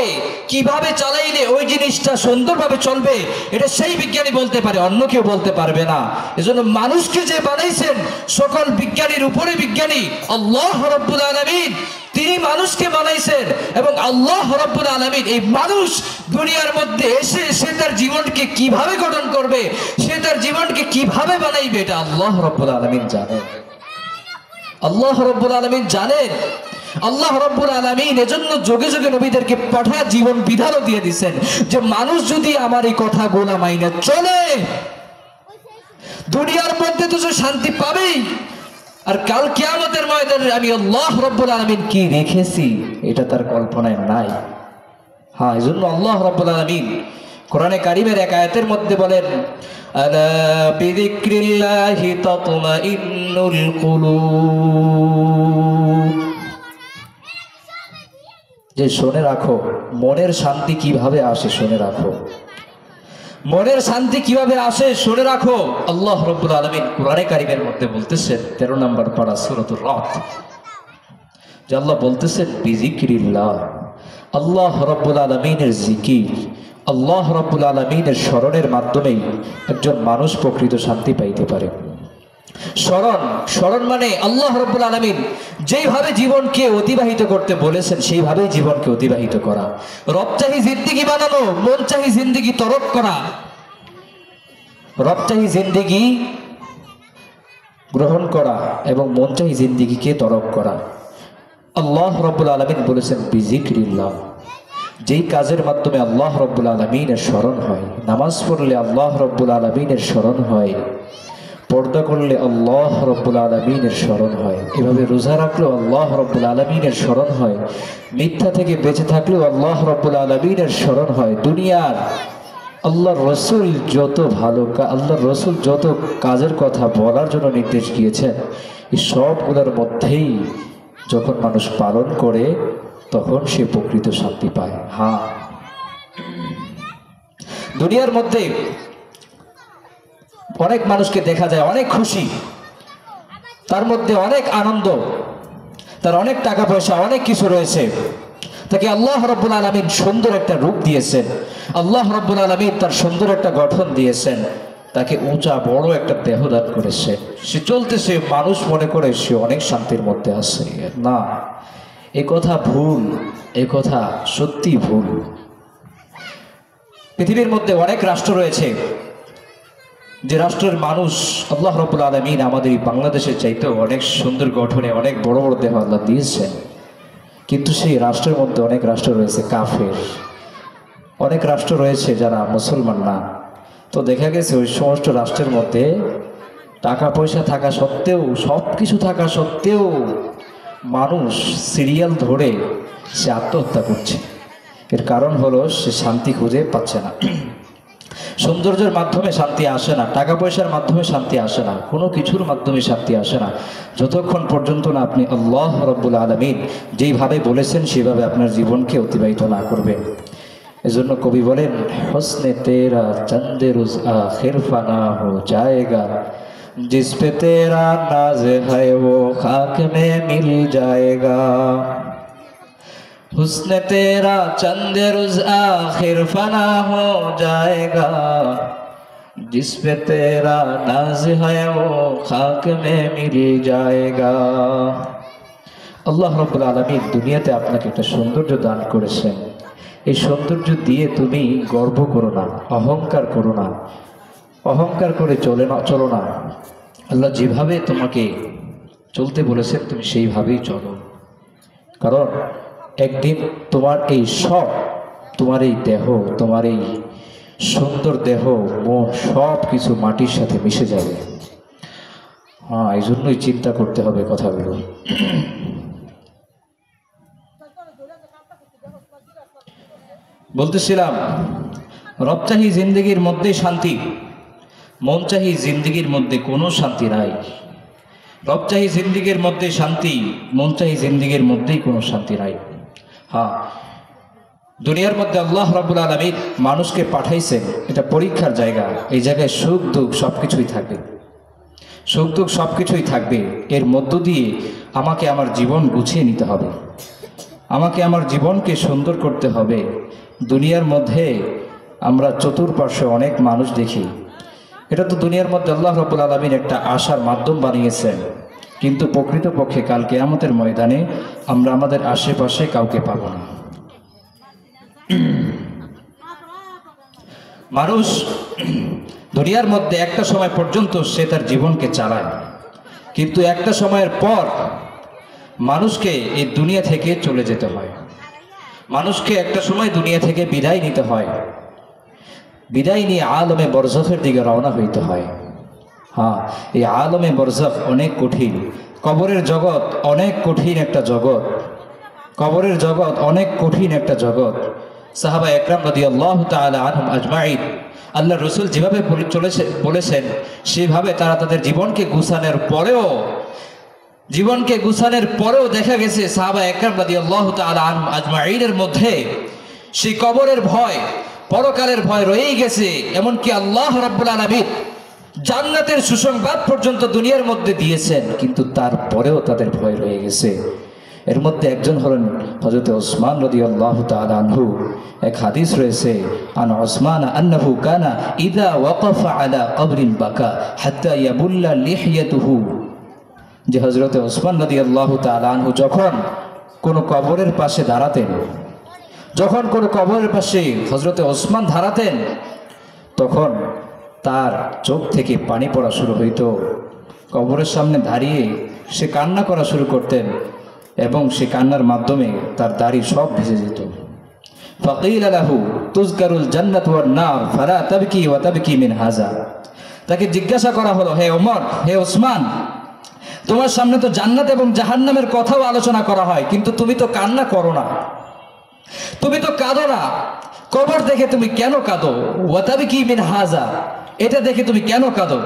কিভাবে চালাইলে ওই জিনিসটা সুন্দরভাবে চলবে, এটা সেই বিজ্ঞানী বলতে পারে, অন্য কেউ বলতে পারবে না। এজন্য মানুষকে যে বানাইছেন সকল বিজ্ঞানীর উপরে বিজ্ঞানী আল্লাহ রাব্বুল আলামিন, তিনি মানুষকে বানাইছেন এবং আল্লাহ রাব্বুল আলামিন এই মানুষ দুনিয়ার মধ্যে এসে সে তার জীবনকে কিভাবে গঠন করবে, সে তার জীবনকে কিভাবে বানাইবে, এটা আল্লাহ রাব্বুল আলামিন জানেন। আল্লাহ রাব্বুল আলামিন জানেন। আল্লাহ রাব্বুল আলামিন এজন্য যুগে যুগে নবীদেরকে পাঠায় জীবন বিধানও দিয়ে দিয়েছেন যে মানুষ যদি আমার এই কথাগুলো মাইনে চলে, দুনিয়ার মধ্যে তো শান্তি পাবেই, আর কাল কিয়ামতের ময়দানে আমি আল্লাহ রাব্বুল আলামিন কি রেখেছি এটা তার কল্পনায় নাই। হ্যাঁ, এজন্য আল্লাহ রাব্বুল আলামিন কোরআনে কারীমের এক আয়াতের মধ্যে বলেন, আলা বিযিক্রিল্লাহি তাতমাইন্নুল কুলুব, যে শুনে রাখো মনের শান্তি কিভাবে আসে, শুনে রাখো মনের শান্তি কিভাবে আসে, শুনে রাখো। আল্লাহ রাব্বুল আলামিন কোরআনে কারীমের মধ্যে বলতেছেন 13 নম্বর পারা সূরাতুর রাদ, যে আল্লাহ বলতেছেন বিযিক্রিল্লাহ, আল্লাহ রাব্বুল আলামিনের জিকির, আল্লাহ রাব্বুল আলামিনের স্মরণের মাধ্যমেই একজন মানুষ প্রকৃত শান্তি পাইতে পারে। স্মরণ, স্মরণ মানে আল্লাহ রাব্বুল আলামিন যেইভাবে জীবনকে অতিবাহিত করতে বলেছেন সেইভাবেই জীবনকে অতিবাহিত করা। রব চাহি জিন্দেগি বানানো, মন চাহি জিন্দেগি তরক করা। রব চাহি জিন্দেগি গ্রহণ করা এবং মন চাহি জিন্দেগিকে তরক করা। আল্লাহ রাব্বুল আলামিন বলেছেন বিজিক্রিল্লাহ, যেই কাজের মাধ্যমে আল্লাহ রাব্বুল আলামিনের স্মরণ হয়। নামাজ পড়লে আল্লাহ রাব্বুল আলামিনের স্মরণ হয়, পর্দা করলে আল্লাহ রাব্বুল আলামিনের স্মরণ হয়, এভাবে রোজা রাখলেও আল্লাহ রাব্বুল আলামিনের স্মরণ হয়, মিথ্যা থেকে বেঁচে থাকলেও আল্লাহ রাব্বুল আলামিনের স্মরণ হয়। দুনিয়ার আল্লাহর রসুল যত ভালো, আল্লাহর রসুল যত কাজের কথা বলার জন্য নির্দেশ দিয়েছেন, এই সবগুলোর মধ্যেই যখন মানুষ পালন করে তখন সে প্রকৃত শান্তি পায়। হ্যাঁ, দুনিয়ার মধ্যে অনেক মানুষকে দেখা যায় অনেক খুশি, তার মধ্যে অনেক আনন্দ, তার অনেক টাকা পয়সা, অনেক কিছু রয়েছে, তাকে আল্লাহ রাব্বুল আলামিন সুন্দর একটা রূপ দিয়েছেন, আল্লাহ রাব্বুল আলামিন তার সুন্দর একটা গঠন দিয়েছেন, তাকে উঁচা বড় একটা দেহ দান করেছে, সে চলতেছে, মানুষ মনে করে সে অনেক শান্তির মধ্যে আছে। না, এ কথা ভুল, এ কথা সত্যি ভুল। পৃথিবীর মধ্যে অনেক রাষ্ট্র রয়েছে যে রাষ্ট্রের মানুষ আল্লাহ রাব্বুল আলামিন আমাদের এই বাংলাদেশের চাইতেও অনেক সুন্দর গঠনে অনেক বড় বড় দেহ আল্লাহ দিয়েছেন, কিন্তু সেই রাষ্ট্রের মধ্যে অনেক রাষ্ট্র রয়েছে কাফের, অনেক রাষ্ট্র রয়েছে যারা মুসলমান না। তো দেখা গেছে ওই সমস্ত রাষ্ট্রের মধ্যে টাকা পয়সা থাকা সত্ত্বেও, সব কিছু থাকা সত্ত্বেও মানুষ সিরিয়াল ধরে সে আত্মহত্যা করছে। এর কারণ হলো সে শান্তি খুঁজে পাচ্ছে না। সৌন্দর্যের মাধ্যমে শান্তি আসে না, টাকা পয়সার মাধ্যমে শান্তি আসে না, কোনো কিছুর মাধ্যমে শান্তি আসে না, যতক্ষণ পর্যন্ত না আপনি আল্লাহ রাব্বুল আলামিন যেইভাবে বলেছেন সেভাবে আপনার জীবনকে অতিবাহিত না করবেন। এজন্য কবি বলেন, হুসনে তেরা চন্দে রোজ আখির ফানা হো জায়েগা, जिस पे तेरा नाज है वो खाक में मिल जाएगा। हुस्न तेरा चंद रोज आखिर फना हो जाएगा, जिस पे तेरा नाज है वो खाक में मिल जाएगा। আল্লাহ রাব্বুল আলামিন দুনিয়াতে আপনাকে একটা সৌন্দর্য দান করেছেন, এই সৌন্দর্য দিয়ে তুমি গর্ব করো না, অহংকার করো না, অহংকার করে চলো না। আল্লাহ যেভাবে তোমাকে চলতে বলেছেন তুমি সেইভাবেই চলো, কারণ একদিন তোমার এই সব, তোমার এই দেহ, তোমার এই সুন্দর দেহ, মন, সব কিছু মাটির সাথে মিশে যাবে। হ্যাঁ, এই জন্যই চিন্তা করতে হবে কথাগুলো। বলতেছিলাম, রব চাহি জিন্দগির মধ্যেই শান্তি, মন চাহি জিন্দগির মধ্যে কোনো শান্তি নাই। রব চাহি জিন্দগির মধ্যে শান্তি, মন চাহি জিন্দগির মধ্যেই কোনো শান্তি নাই। হ্যাঁ, দুনিয়ার মধ্যে আল্লাহ রাব্বুল আলামিন মানুষকে পাঠাইছেন, এটা পরীক্ষার জায়গা। এই জায়গায় সুখ দুঃখ সব কিছুই থাকবে, সুখ দুঃখ সব কিছুই থাকবে। এর মধ্য দিয়ে আমাকে আমার জীবন গুছিয়ে নিতে হবে, আমাকে আমার জীবনকে সুন্দর করতে হবে। দুনিয়ার মধ্যে আমরা চতুর্পার্শ্বে অনেক মানুষ দেখি, এটা তো দুনিয়ার মধ্যে আল্লাহ রাব্বুল আলামিন একটা আশার মাধ্যম বানিয়েছেন, কিন্তু প্রকৃতপক্ষে কাল কিয়ামতের ময়দানে আমরা আমাদের আশেপাশে কাউকে পাব না। মানুষ দুনিয়ার মধ্যে একটা সময় পর্যন্ত সে তার জীবনকে চালায়, কিন্তু একটা সময়ের পর মানুষকে এই দুনিয়া থেকে চলে যেতে হয়, মানুষকে একটা সময় দুনিয়া থেকে বিদায় নিতে হয়, বিদায় নিয়ে আলমে বরজখের দিকে রওনা হইতে হয়। হ্যাঁ, এই আলমে বরজখ অনেক কঠিন, কবরের জগৎ অনেক কঠিন একটা জগৎ, কবরের জগৎ অনেক কঠিন একটা জগৎ। সাহাবা একরাম রাদিয়াল্লাহু তাআলা আনহুম আজমাইন, আল্লাহ রসুল যেভাবে বলেছেন সেভাবে তারা তাদের জীবনকে গুছানোর পরেও দেখা গেছে সাহাবা একরাম রাদিয়াল্লাহু তাআলা আনহুম আজমাইনের মধ্যে সেই কবরের ভয়, পরকালের ভয় রয়েই গেছে। এমনকি আল্লাহ রাব্বুল আলামিন জান্নাতের সুসংবাদ পর্যন্ত দুনিয়ার মধ্যে দিয়েছেন, কিন্তু তারপরেও তাদের ভয় রয়ে গেছে। এর মধ্যে একজন হলেন হযরত ওসমান রাদিয়াল্লাহু তাআলা আনহু। এক হাদিস রয়েছে, আন ওসমান আন্নাহু কানা ইযা ওয়াকাফা আলা কবরিন বাকা হাত্তা ইয়াবুল্লা লিহিয়াতুহু, যে হযরত ওসমান রাদিয়াল্লাহু তাআলা আনহু যখন কোনো কবরের পাশে দাঁড়াতেন, যখন কোনো কবরের পাশে হযরত ওসমান দাঁড়াতেন, তখন তার চোখ থেকে পানি পড়া শুরু হইত। কবরের সামনে দাঁড়িয়ে সে কান্না করা শুরু করতেন এবং সে কান্নার মাধ্যমে তার দাড়ি সব ভিজে যেত। ফাকিলা লাহু তুযকারুল জান্নাতু ওয়ান নার ফালা তাবকি ওয়া তাবকি মিন হাযা, তাকে জিজ্ঞাসা করা হলো, হে ওমর, হে ওসমান, তোমার সামনে তো জান্নাত এবং জাহান্নামের কথাও আলোচনা করা হয়, কিন্তু তুমি তো কান্না করো না, তুমি তো কাঁদো না, কবর দেখে তুমি কেন কাঁদো? ওয়া তাবকি মিন হাযা, এটা দেখে তুমি কেন কাঁদো?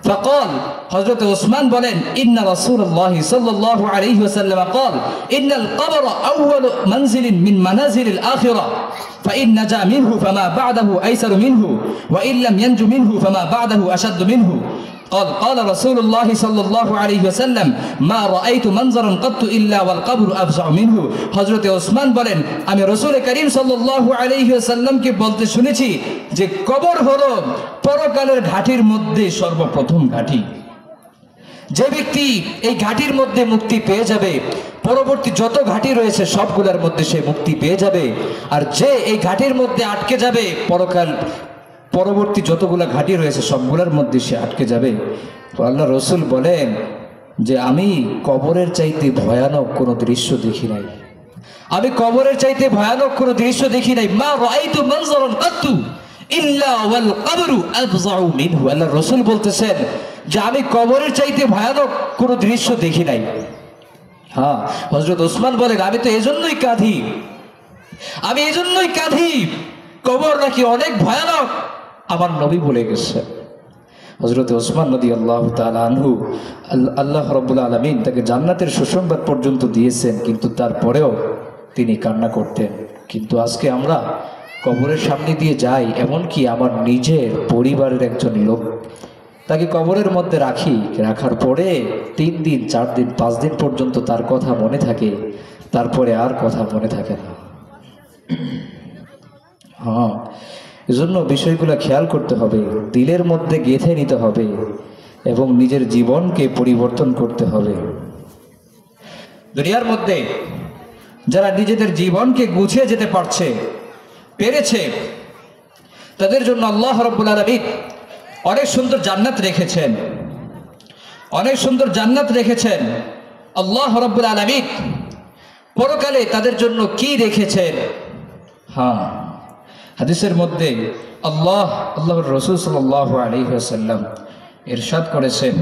فقال حضرت عثمان বলেন, ইন্না রাসূলুল্লাহি সাল্লাল্লাহু আলাইহি ওয়াসাল্লাম قال ان القبر اول منزل من منازل الاخره فان نجا منه فما بعده ايسر منه وان لم ينج منه فما بعده اشد منه قال رسول الله صلى الله عليه وسلم ما رايت منظرا قط الا والقبر افزع منه। হযরত ওসমান বলেন, আমি রাসূল করিম সাল্লাল্লাহু আলাইহি ওয়াসাল্লামকে বলতে শুনেছি যে কবর হলো পরকালের ঘাটির মধ্যে সর্বপ্রথম ঘাটি। যে ব্যক্তি এই ঘাটির মধ্যে মুক্তি পেয়ে যাবে, পরবর্তী যত ঘাটি রয়েছে সবগুলোর মধ্যে সে মুক্তি পেয়ে যাবে। আর যে এই ঘাটির মধ্যে আটকে যাবে, পরকাল পরবর্তী যতগুলা ঘাটি রয়েছে সবগুলোর মধ্যে সে আটকে যাবে। আল্লাহ রসুল বলেন যে আমি কবরের চাইতে ভয়ানক কোনো দৃশ্য দেখি নাই, আমি কবরের চাইতে ভয়ানক কোনো দৃশ্য দেখি নাই। মা রাআইতু মানজারান কাত্তু ইল্লা ওয়াল কবরু আফযাউ মিনহু। আল্লাহ রসুল বলতেছেন যে আমি কবরের চাইতে ভয়ানক কোনো দৃশ্য দেখি নাই। হ্যাঁ, হযরত ওসমান বলেন, আমি তো এজন্যই কাঁদি, আমি এজন্যই কাঁদি, কবর নাকি অনেক ভয়ানক আমার নবী বলে গেছে। হযরত ওসমান রাদিয়াল্লাহু তাআলা আনহু, আল্লাহ রাব্বুল আলামিন তাকে জান্নাতের সুসংবাদ পর্যন্ত দিয়েছেন, কিন্তু তারপরেও তিনি কান্না করতেন। কিন্তু আজকে আমরা কবরের সামনে দিয়ে যাই, এমনকি আমার নিজের পরিবারের একজন লোক, তাকে কবরের মধ্যে রাখার পরে 3 দিন 4 দিন 5 দিন পর্যন্ত তার কথা মনে থাকে, তারপরে আর কথা মনে থাকে না। হ্যাঁ, এজন্য বিষয়গুলো খেয়াল করতে হবে, দিলের মধ্যে গেঁথে নিতে হবে এবং নিজের জীবনকে পরিবর্তন করতে হবে। দুনিয়ার মধ্যে যারা নিজেদের জীবনকে গুছিয়ে যেতে পেরেছে, তাদের জন্য আল্লাহ রাব্বুল আলামিন অনেক সুন্দর জান্নাত রেখেছেন, অনেক সুন্দর জান্নাত রেখেছেন। আল্লাহ রাব্বুল আলামিন পরকালে তাদের জন্য কি রেখেছেন? হ্যাঁ, হাদিসের মধ্যে আল্লাহর রাসূল সাল্লাল্লাহু আলাইহি ওয়াসাল্লাম ইরশাদ করেছেন,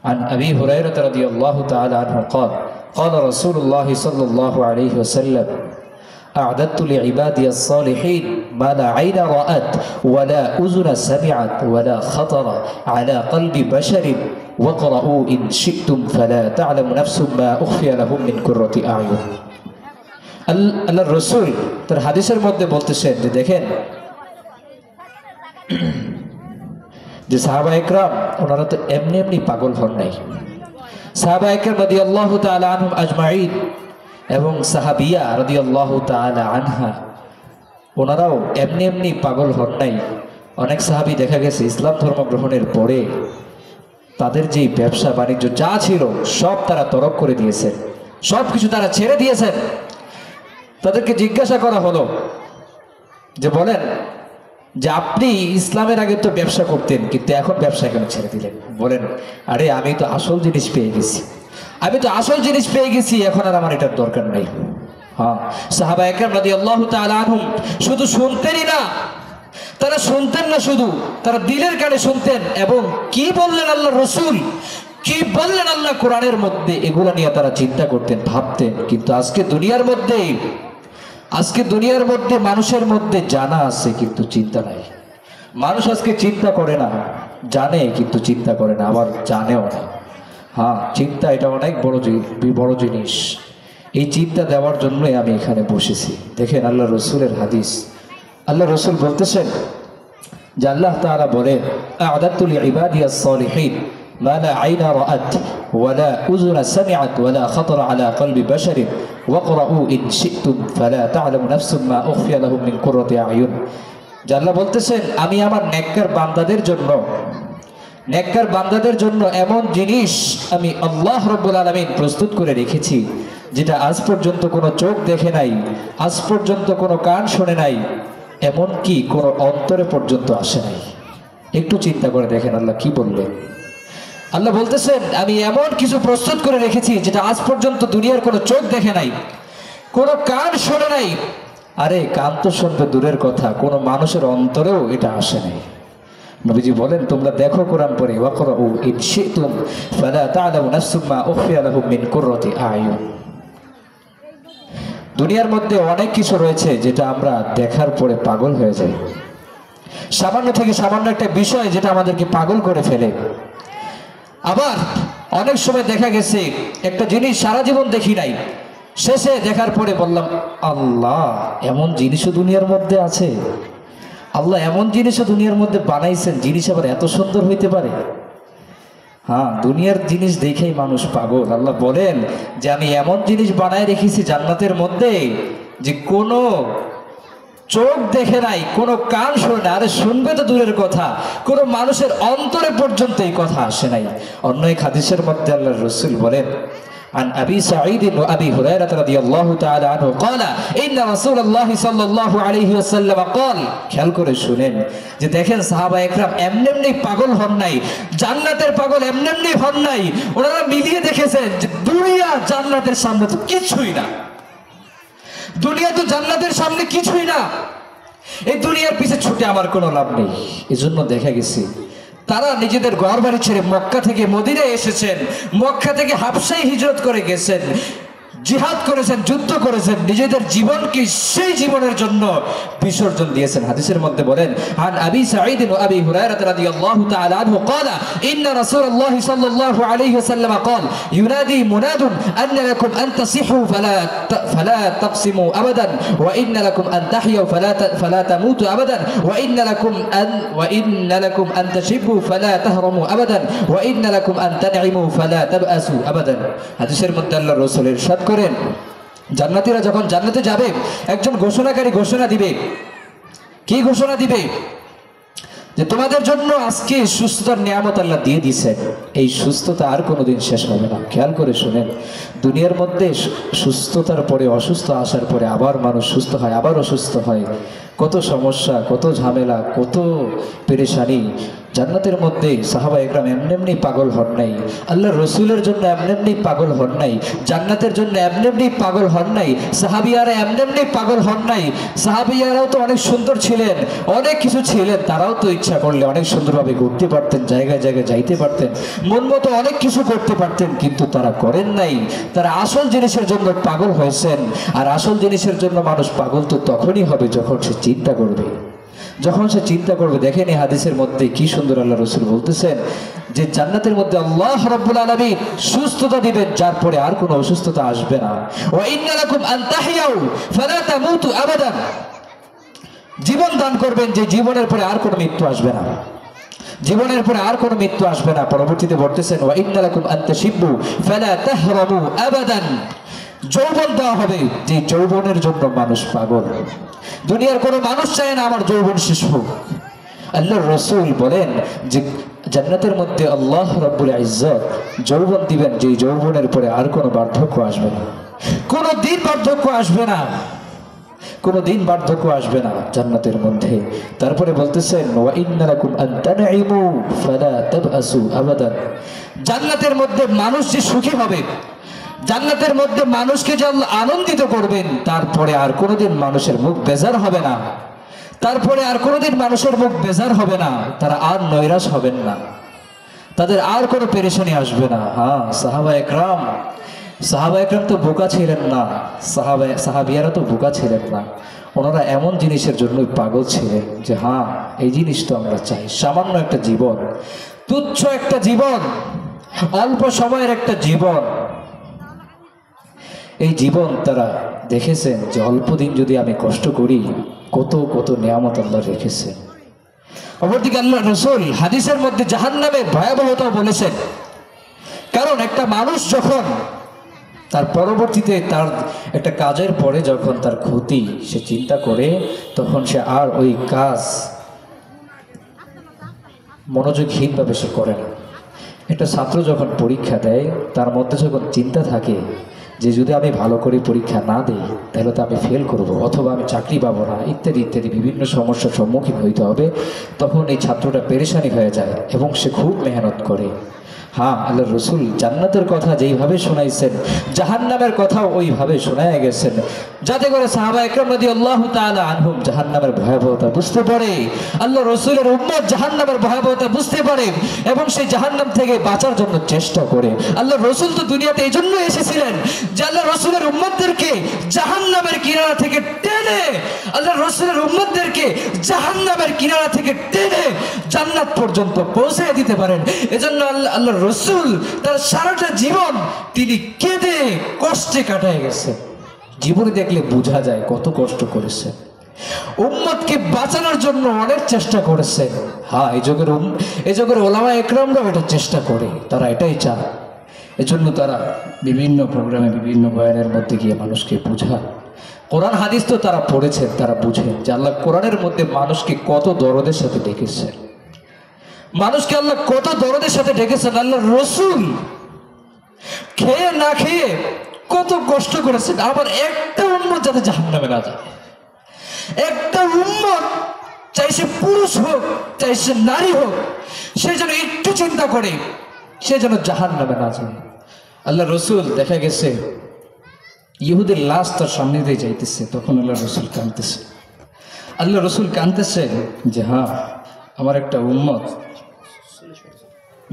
عن أبي هريرة رضي الله تعالى عنه قال قال رسول الله صلى الله عليه وسلم أعددت لعبادي الصالحين ما لا عين رأت ولا أذن سمعت ولا خطر على قلب بشر واقرؤوا إن شئتم فلا تعلم نفس ما أخفي لهم من قرة أعين। আল্লাহ রসুল তার হাদিসের মধ্যে বলতেছেন যে দেখেন, যে সাহাবা ইকরাম ওনারা তো এমনি এমনি পাগল হন নাই। সাহাবা ইকরাম রাদিয়াল্লাহু তাআলা আনহুম আজমাইন এবং সাহাবিয়া রাদিয়াল্লাহু তাআলা আনহা, ওনারাও এমনি এমনি পাগল হন নাই। অনেক সাহাবী দেখা গেছে ইসলাম ধর্ম গ্রহণের পরে তাদের যে ব্যবসা বাণিজ্য যা ছিল সব তারা তরক করে দিয়েছেন, সব কিছু তারা ছেড়ে দিয়েছেন। তাদেরকে জিজ্ঞাসা করা হলো যে বলেন যে আপনি ইসলামের আগে তো ব্যবসা করতেন, কিন্তু এখন ব্যবসা কেন ছেড়ে দিলেন? বলেন, আরে আমি তো আসল জিনিস পেয়ে গেছি, এখন আর আমার এটার দরকার নেই। হ্যাঁ, সাহাবা একরাম রাদিয়াল্লাহু তাআলা আনহুম শুধু শুনতেনই না, তারা শুনতেন না শুধু, তারা দিলের কানে শুনতেন এবং কি বললেন আল্লাহ রসুল, কি বললেন আল্লাহ কোরআনের মধ্যে, এগুলা নিয়ে তারা চিন্তা করতেন, ভাবতেন। কিন্তু আজকে দুনিয়ার মধ্যে মানুষের মধ্যে জানা আছে কিন্তু চিন্তা নাই। মানুষ আজকে চিন্তা করে না, জানে কিন্তু চিন্তা করে না, আবার জানেও না। হ্যাঁ, চিন্তা এটা অনেক বড় জিনিস। এই চিন্তা দেওয়ার জন্যই আমি এখানে বসেছি। দেখেন আল্লাহ রসুলের হাদিস, আল্লাহ রসুল বলতেছেন যে আল্লাহ তাআলা বলেন, আ'দাতু লিইবাদিয়াস সালিহিন মা লা আইনা রাআত ওয়া লা উযুনা সামিআত ওয়া লা খাতারা আলা কলবি বাশারিন ওয়াকরাউ ইন শি'তুম ফালা তা'লামু নাফসুম মা উখফিয়া লাহুম মিন কুররাতি আ'য়ুন। আল্লাহ বলতেছেন, আমি আমার নেককার বান্দাদের জন্য এমন জিনিস আমি আল্লাহ রাব্বুল আলামিন প্রস্তুত করে রেখেছি, যেটা আজ পর্যন্ত কোনো চোখ দেখে নাই, আজ পর্যন্ত কোনো কান শোনে নাই, এমন কি কোনো অন্তরে পর্যন্ত আসে নাই। একটু চিন্তা করে দেখেন আল্লাহ কি বললেন। আল্লাহ বলতেছেন, আমি এমন কিছু প্রস্তুত করে রেখেছি যেটা আজ পর্যন্ত দুনিয়ার কোনো চোখ দেখে নাই, কোনো কান শোনে নাই। আরে কান তো শুনবে দূরের কথা, কোনো মানুষের অন্তরেও এটা আসে নাই। নবীজি বলেন, তোমরা দেখো কোরআন পড়ে, ওয়াকরাউ ইন শি'তুম ফালা তা'লামু নাফসুম মা উখফিয়া লাহুম মিন কুররাতি আ'য়ুন। দুনিয়ার মধ্যে অনেক কিছু রয়েছে যেটা আমরা দেখার পরে পাগল হয়ে যাই। সামান্য থেকে সামান্য একটা বিষয় যেটা আমাদেরকে পাগল করে ফেলে। আবার অনেক সময় দেখা গেছে একটা জিনিস সারা জীবন দেখি নাই, শেষে দেখার পরে বললাম, আল্লাহ এমন জিনিসও দুনিয়ার মধ্যে আছে, আল্লাহ এমন জিনিসও দুনিয়ার মধ্যে বানাইছেন, জিনিস আবার এত সুন্দর হইতে পারে। হ্যাঁ, দুনিয়ার জিনিস দেখেই মানুষ পাগল। আল্লাহ বলেন যে আমি এমন জিনিস বানায় রেখেছি জান্নাতের মধ্যে যে কোনো চোখ দেখে নাই, কোনো কান শোনে না। আরে শুনবে তো দূরের কথা, কোনো মানুষের অন্তরে পর্যন্ত এই কথা আসে নাই। অন্য এক হাদিসের মধ্যে আল্লাহর রাসূল বলেন, عن أبي سعيد وأبي هريرة رضي الله تعالى عنه قال إن رسول الله صلى الله عليه وسلم قال। খেয়াল করে শুনেন যে দেখেন সাহাবা একরাম এমনি পাগল হন নাই, জান্নাতের পাগল এমনি হন নাই। ওনারা মিলিয়ে দেখেছেন যে দুনিয়া জান্নাতের সামনে তো কিছুই না, দুনিয়া তো জান্নাতের সামনে কিছুই না, এই দুনিয়ার পিছে ছুটে আমার কোনো লাভ নেই। এজন্য দেখা গেছে তারা নিজেদের ঘর বাড়ি ছেড়ে মক্কা থেকে মদিনায় এসেছেন, মক্কা থেকে হাবশায় হিজরত করে গেছেন, জিহাদ করেছেন, যুদ্ধ করেছেন, নিজেদের জীবনকে সেই জীবনের জন্য বিসর্জন দিয়েছেন। হাদিসের মধ্যে বলেন, আন আবি সাঈদ ওয়া আবি হুরায়রা রাদিয়াল্লাহু তাআলা আনহু ক্বালা ইন্না রাসূলুল্লাহ সাল্লাল্লাহু আলাইহি ওয়াসাল্লাম ক্বাল ইউনাদি মুনাদুন আন্না লাকুম আন তাসিহু ফালা তাকসিমু আবাদান ওয়া ইন্না লাকুম আন তাহইউ ফালা তামুতু আবাদান ওয়া ইন্না লাকুম আন তাশিবু ফালা তাহরামু আবাদান ওয়া ইন্না লাকুম আন তানঈমু ফালা তাবআসু আবাদান। হাদিসের মধ্যে আল্লাহর রাসূলের ইরশাদ করেন, জান্নাতীরা যখন জান্নাতে যাবে একজন ঘোষণাকারী ঘোষণা দিবে। কি ঘোষণা দিবে? যে তোমাদের জন্য আজকে সুস্থতার নিয়ামত আল্লাহ দিয়ে দিয়েছেন, এই সুস্থতা আর কোনোদিন শেষ হবে না। খেয়াল করে শুনেন, দুনিয়ার মধ্যে সুস্থতার পরে অসুস্থ আসার পরে আবার মানুষ সুস্থ হয়, আবার অসুস্থ হয়, কত সমস্যা, কত ঝামেলা, কত পেরেশানি। জান্নাতের মধ্যে সাহাবা একরাম এমনি পাগল হন নাই, আল্লাহর রসুলের জন্য এমনি পাগল হন নাই, জান্নাতের জন্য এমনি পাগল হন নাই, সাহাবিয়ারা এমনি পাগল হন নাই। সাহাবিয়ারাও তো অনেক সুন্দর ছিলেন, অনেক কিছু ছিলেন, তারাও তো ইচ্ছা করলে অনেক সুন্দরভাবে ঘুরতে পারতেন, জায়গায় জায়গায় যাইতে পারতেন, মন মতো অনেক কিছু করতে পারতেন, কিন্তু তারা করেন নাই। তারা আসল জিনিসের জন্য পাগল হয়েছেন। আর আসল জিনিসের জন্য মানুষ পাগল তো তখনই হবে যখন সে চিন্তা করবে, যখন সে চিন্তা করবে। দেখেন এই হাদিসের মধ্যে কি সুন্দর আল্লাহ রাসূল বলতেছেন যে জান্নাতের মধ্যে আল্লাহ রাব্বুল আলামিন সুস্থতা দিবেন, যার পরে আর কোনো অসুস্থতা আসবে না। ওয়া ইন্না লাকুম আন তাহইউ ফালা তামুতু আবাদান, জীবন দান করবেন যে জীবনের পরে আর কোনো মৃত্যু আসবে না, জীবনের পরে আর কোনো মৃত্যু আসবে না। পরবর্তীতে বলতেছেন, ওয়া ইন্না লাকুম আন তাশিবু ফালা তাহরামু আবাদান, যৌবন দেওয়া হবে যে যৌবনের জন্য মানুষ পাগল। দুনিয়ার কোনো মানুষ চায় না আমার যৌবন শেষ হোক। আল্লাহর রাসূল বলেন যে জান্নাতের মধ্যে আল্লাহ রাব্বুল ইজ্জত যৌবন দিবেন যে যৌবনের পরে আর কোনো বার্ধক্য আসবে না, কোনো দিন বার্ধক্য আসবে না, কোনো দিন বার্ধক্য আসবে না জান্নাতের মধ্যে। তারপরে বলতেছেন, ওয়া ইন্না লাকুম আন তানঈমু ফালা তাবআসু আবাদান, জান্নাতের মধ্যে মানুষ যে সুখী হবে, জান্নাতের মধ্যে মানুষকে যে আল্লাহ আনন্দিত করবেন, তারপরে আর কোনোদিন মানুষের মুখ বেজার হবে না, তারপরে আর কোনোদিন মানুষের মুখ বেজার হবে না, তারা আর নৈরাশ হবেন না, তাদের আর কোনো পেরেশানি আসবে না। হ্যাঁ, সাহাবা একরাম তো বোকা ছিলেন না, সাহাবিয়ারা তো বোকা ছিলেন না। ওনারা এমন জিনিসের জন্যই পাগল ছিলেন যে হ্যাঁ এই জিনিস তো আমরা চাই। সামান্য একটা জীবন, তুচ্ছ একটা জীবন, অল্প সময়ের একটা জীবন, এই জীবন তারা দেখেছেন যে অল্প দিন যদি আমি কষ্ট করি কত কত নিয়ামত আল্লাহ রেখেছেন। অপরদিকে আল্লাহ রসুল হাদিসের মধ্যে জাহান্নামের ভয়াবহতা বলেছেন। কারণ একটা মানুষ যখন তার পরবর্তীতে তার একটা কাজের পরে যখন তার ক্ষতি সে চিন্তা করে, তখন সে আর ওই কাজ মনোযোগহীনভাবে সে করে না। একটা ছাত্র যখন পরীক্ষা দেয়, তার মধ্যে যখন চিন্তা থাকে যে যদি আমি ভালো করে পরীক্ষা না দিই তাহলে তো আমি ফেল করব, অথবা আমি চাকরি পাবো না, ইত্যাদি ইত্যাদি বিভিন্ন সমস্যার সম্মুখীন হইতে হবে, তখন এই ছাত্রটা পেরেশানি হয়ে যায় এবং সে খুব মেহনত করে। হ্যাঁ, আল্লাহ রসুল জান্নাতের কথা যেইভাবে শোনাইছেন, জাহান্নামের কথাও ওইভাবে শোনায় গেছেন, যাতে করে সাহাবা একরাম রাদিয়াল্লাহু তাআলা আনহুম জাহান্নামের ভয়াবহতা বুঝতে পারে, আল্লাহ রসুলের উম্মত জাহান্নামের ভয়াবহতা বুঝতে পারে এবং সেই জাহান্নাম থেকে বাঁচার জন্য চেষ্টা করে। আল্লাহ রসুল তো দুনিয়াতে এই জন্য এসেছিলেন যে আল্লাহ রসুলের উম্মতদেরকে জাহান্নামের কিনারা থেকে টেনে, আল্লাহ রসুলের উম্মতদেরকে জাহান্নামের কিনারা থেকে টেনে জান্নাত পর্যন্ত পৌঁছে দিতে পারেন। এজন্য আল্লাহ রসুল তার সারাটা জীবন তিনি কেঁদে কষ্টে কাটায় গেছে। জীবনে দেখলে বোঝা যায় কত কষ্ট করেছে, উম্মতকে বাঁচানোর জন্য অনেক চেষ্টা করেছে। হ্যাঁ, এই যুগের ওলামা একরামরাও এটা চেষ্টা করে, তারা এটাই চায়। এজন্য তারা বিভিন্ন প্রোগ্রামে বিভিন্ন বয়ানের মধ্যে গিয়ে মানুষকে বোঝায়। কোরআন হাদিস তো তারা পড়েছেন, তারা বুঝেন যে আল্লাহ কোরআনের মধ্যে মানুষকে কত দরদের সাথে ডেকেছেন, মানুষকে আল্লাহ কত দরদের সাথে ডেকেছেন। আল্লাহ রসুল খেয়ে না খেয়ে কত কষ্ট করেছেন, আবার একটা উম্মত যাতে জাহান্নামে না যায়, একটা উম্মত চাই সে পুরুষ হোক চাই সে নারী হোক, সে যেন একটু চিন্তা করে সে যেন জাহান্নামে না যায়। আল্লাহ রসুল দেখা গেছে ইহুদের লাশ তার সামনে দিয়ে যাইতেছে, তখন আল্লাহ রসুল কাঁদতেছে। আল্লাহ রসুল কাঁদতেছে যে হ্যাঁ, আমার একটা উম্মত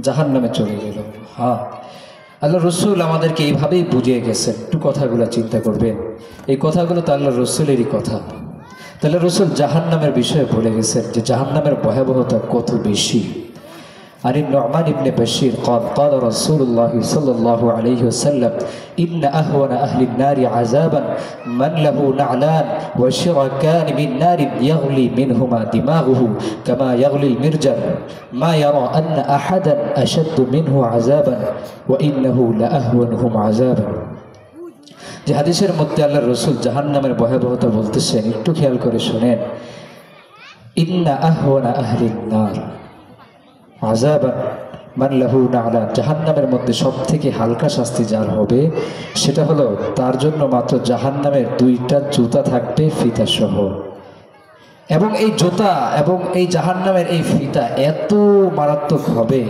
জাহান্নামে চলে গেল। হ্যাঁ, আল্লাহ রসুল আমাদেরকে এইভাবেই বুঝিয়ে গেছেন। একটু কথাগুলো চিন্তা করবেন, এই কথাগুলো তো আল্লাহ রসুলেরই কথা। তাহলে রসুল জাহান্নামের বিষয়ে বলে গেছেন যে জাহান্নামের ভয়াবহতা কত বেশি। عن النعمان بن بشير قال قال رسول الله صلى الله عليه وسلم إن أهون أهل النار عذابا من له نعلان وشركان من نار يغلي منهما دماغه كما يغلي المرجل ما يرى أن أحدا أشد منه عذابا وإنه لأهونهم عذابا। যে হাদিসের মধ্যে আল্লাহ রসুল জাহান্নামের ভয়াবহতা বলতেছেন, একটু খেয়াল করে শুনেন। ইন্না আহওয়ানা আহলিন নার আযাবান মান লাহু না'লান, জাহান্নামের মধ্যে সবথেকে হালকা শাস্তি যার হবে সেটা হলো তার জন্য মাত্র জাহান্নামের দুইটা জুতা থাকবে ফিতা সহ। এবং এই জুতা এবং এই জাহান্নামের এই ফিতা এত মারাত্মক হবে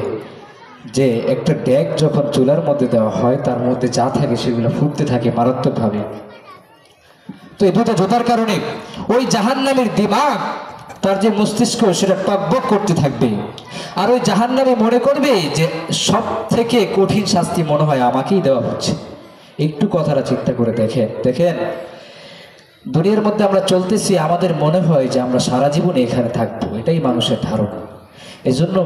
যে একটা ড্যাগ যখন চুলার মধ্যে দেওয়া হয় তার মধ্যে যা থাকে সেগুলো ফুটতে থাকে মারাত্মকভাবে। তো এই দুটো জুতার কারণে ওই জাহান্নামের দিমাগ, তার যে মস্তিষ্ক সেটা টকবক করতে থাকবে, আর ওই জাহান্নামে মনে করবে যে সব থেকে কঠিন শাস্তি মনে হয় আমাকেই দেওয়া হচ্ছে। একটু কথাটা চিন্তা করে দেখেন দুনিয়ার মধ্যে আমরা চলতেছি, আমাদের মনে হয় যে আমরা সারা জীবন এখানে থাকবো, এটাই মানুষের ধারণা। এজন্য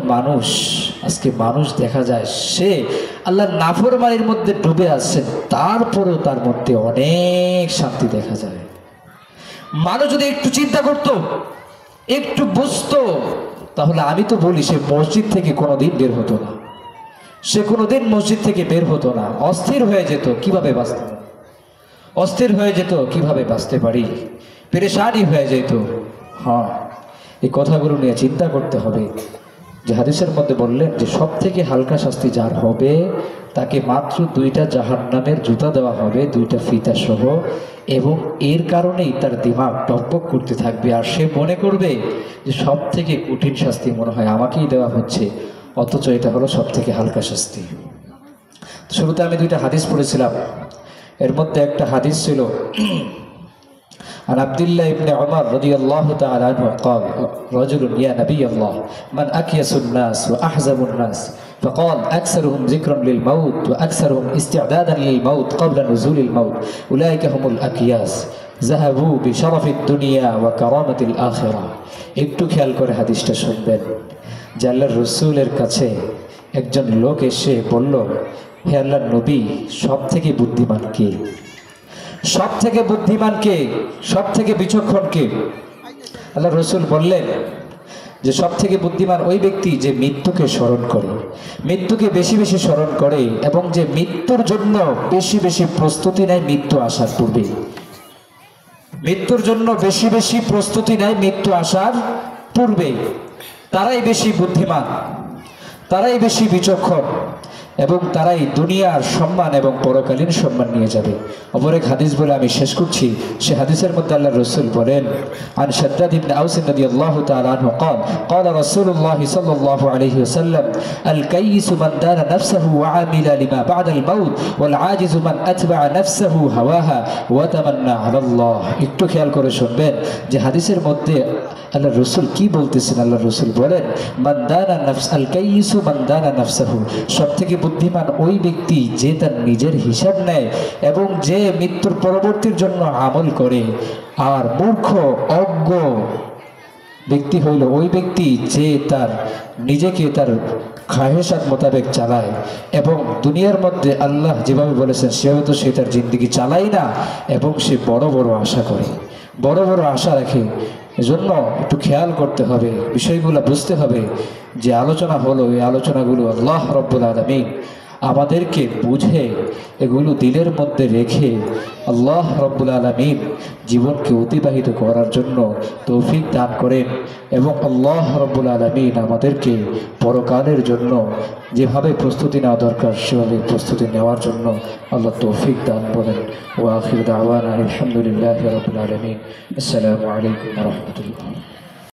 আজকে মানুষ দেখা যায় সে আল্লাহর নাফরমানির মধ্যে ডুবে আছে, তারপরেও তার মধ্যে অনেক শান্তি দেখা যায়। মানুষ যদি একটু চিন্তা করতো, একটু বুঝতো, তাহলে আমি তো বলি সে মসজিদ থেকে কোনোদিন বের হতো না, সে কোনোদিন মসজিদ থেকে বের হতো না। অস্থির হয়ে যেত কিভাবে বাঁচতে, অস্থির হয়ে যেত কিভাবে বাঁচতে পারি, পেরেশানি হয়ে যেত। হ্যাঁ, এই কথাগুলো নিয়ে চিন্তা করতে হবে। যে হাদিসের মধ্যে বললেন যে সব থেকে হালকা শাস্তি যার হবে তাকে মাত্র দুইটা জাহান্নামের জুতা দেওয়া হবে, দুইটা ফিতা সহ, এবং এর কারণেই তার দিমাগ টকবক করতে থাকবে, আর সে মনে করবে যে সব থেকে কঠিন শাস্তি মনে হয় আমাকেই দেওয়া হচ্ছে, অথচ এটা হলো সব থেকে হালকা শাস্তি। শুরুতে আমি দুইটা হাদিস পড়েছিলাম, এর মধ্যে একটা হাদিস ছিল عن عبد الله بن عمر رضي الله تعالى عنه قال رجل يا نبي الله من أكيس الناس وأحزب الناس فقال أكثرهم ذكرا للموت وأكثرهم استعدادا للموت قبل نزول الموت أولئك هم الأكياس ذهبوا بشرف الدنيا وكرامة الآخرة। একটু খেয়াল করে হাদিসটা শুনবেন যে আল্লাহর রাসূলের কাছে একজন লোক এসে বলল, হে আল্লাহর নবী, সব থেকে বুদ্ধিমান কে, সব থেকে বুদ্ধিমান কে, সব থেকে বিচক্ষণ কে? আল্লাহ রসুল বললেন যে সব থেকে বুদ্ধিমান ওই ব্যক্তি যে মৃত্যুকে স্মরণ করে, মৃত্যুকে বেশি বেশি স্মরণ করে এবং যে মৃত্যুর জন্য বেশি বেশি প্রস্তুতি নেয় মৃত্যু আসার পূর্বে, মৃত্যুর জন্য বেশি বেশি প্রস্তুতি নেয় মৃত্যু আসার পূর্বে। তারাই বেশি বুদ্ধিমান, তারাই বেশি বিচক্ষণ এবং তারাই দুনিয়ার সম্মান এবং পরকালীন সম্মান নিয়ে যাবে। অপর এক হাদিস বলে আমি শেষ করছি। সে হাদিসের মধ্যে আল্লাহর রাসূল বলেন, আন শাদ্দাদ ইবনে আউস রাদিয়াল্লাহু তাআলা আনহু قال قال رسول الله صلى الله عليه وسلم الكيس من دان نفسه وعمل لما بعد الموت والعاجز من اتبع نفسه هواها وتمنى على الله। একটু খেয়াল করে শুনবেন যে হাদিসের মধ্যে আল্লাহর রাসূল কি বলতেছেন। আল্লাহর রাসূল বলেন, মান দানা নাফস আল কাইয়িসু মান দানা নাফসাহু, সবথেকে বুদ্ধিমান ওই ব্যক্তি যে তার নিজের হিসাব নেয় এবং যে মৃত্যুর পরবর্তীর জন্য আমল করে। আর মূর্খ অজ্ঞ ব্যক্তি হইল ওই ব্যক্তি যে তার নিজেকে তার খাহেসাত মোতাবেক চালায় এবং দুনিয়ার মধ্যে আল্লাহ যেভাবে বলেছেন সেহেতু সে তার জিন্দেগি চালায় না এবং সে বড় বড় আশা করে, বড় বড় আশা রাখে। এজন্য একটু খেয়াল করতে হবে, বিষয়গুলো বুঝতে হবে। যে আলোচনা হলো এই আলোচনাগুলো আল্লাহ রব্বুল আলামিন আমাদেরকে বুঝে এগুলো দিলের মধ্যে রেখে আল্লাহ রব্বুল আলামিন জীবনকে অতিবাহিত করার জন্য তৌফিক দান করেন এবং আল্লাহ রব্বুল আলামিন আমাদেরকে পরকালের জন্য যেভাবে প্রস্তুতি নেওয়া দরকার সেভাবে প্রস্তুতি নেওয়ার জন্য আল্লাহ তৌফিক দান করেন। ওয়া আখির দাওয়ানা আলহামদুলিল্লাহি রাব্বিল আলামিন। আসসালামু আলাইকুম ওয়া রাহমাতুল্লাহ।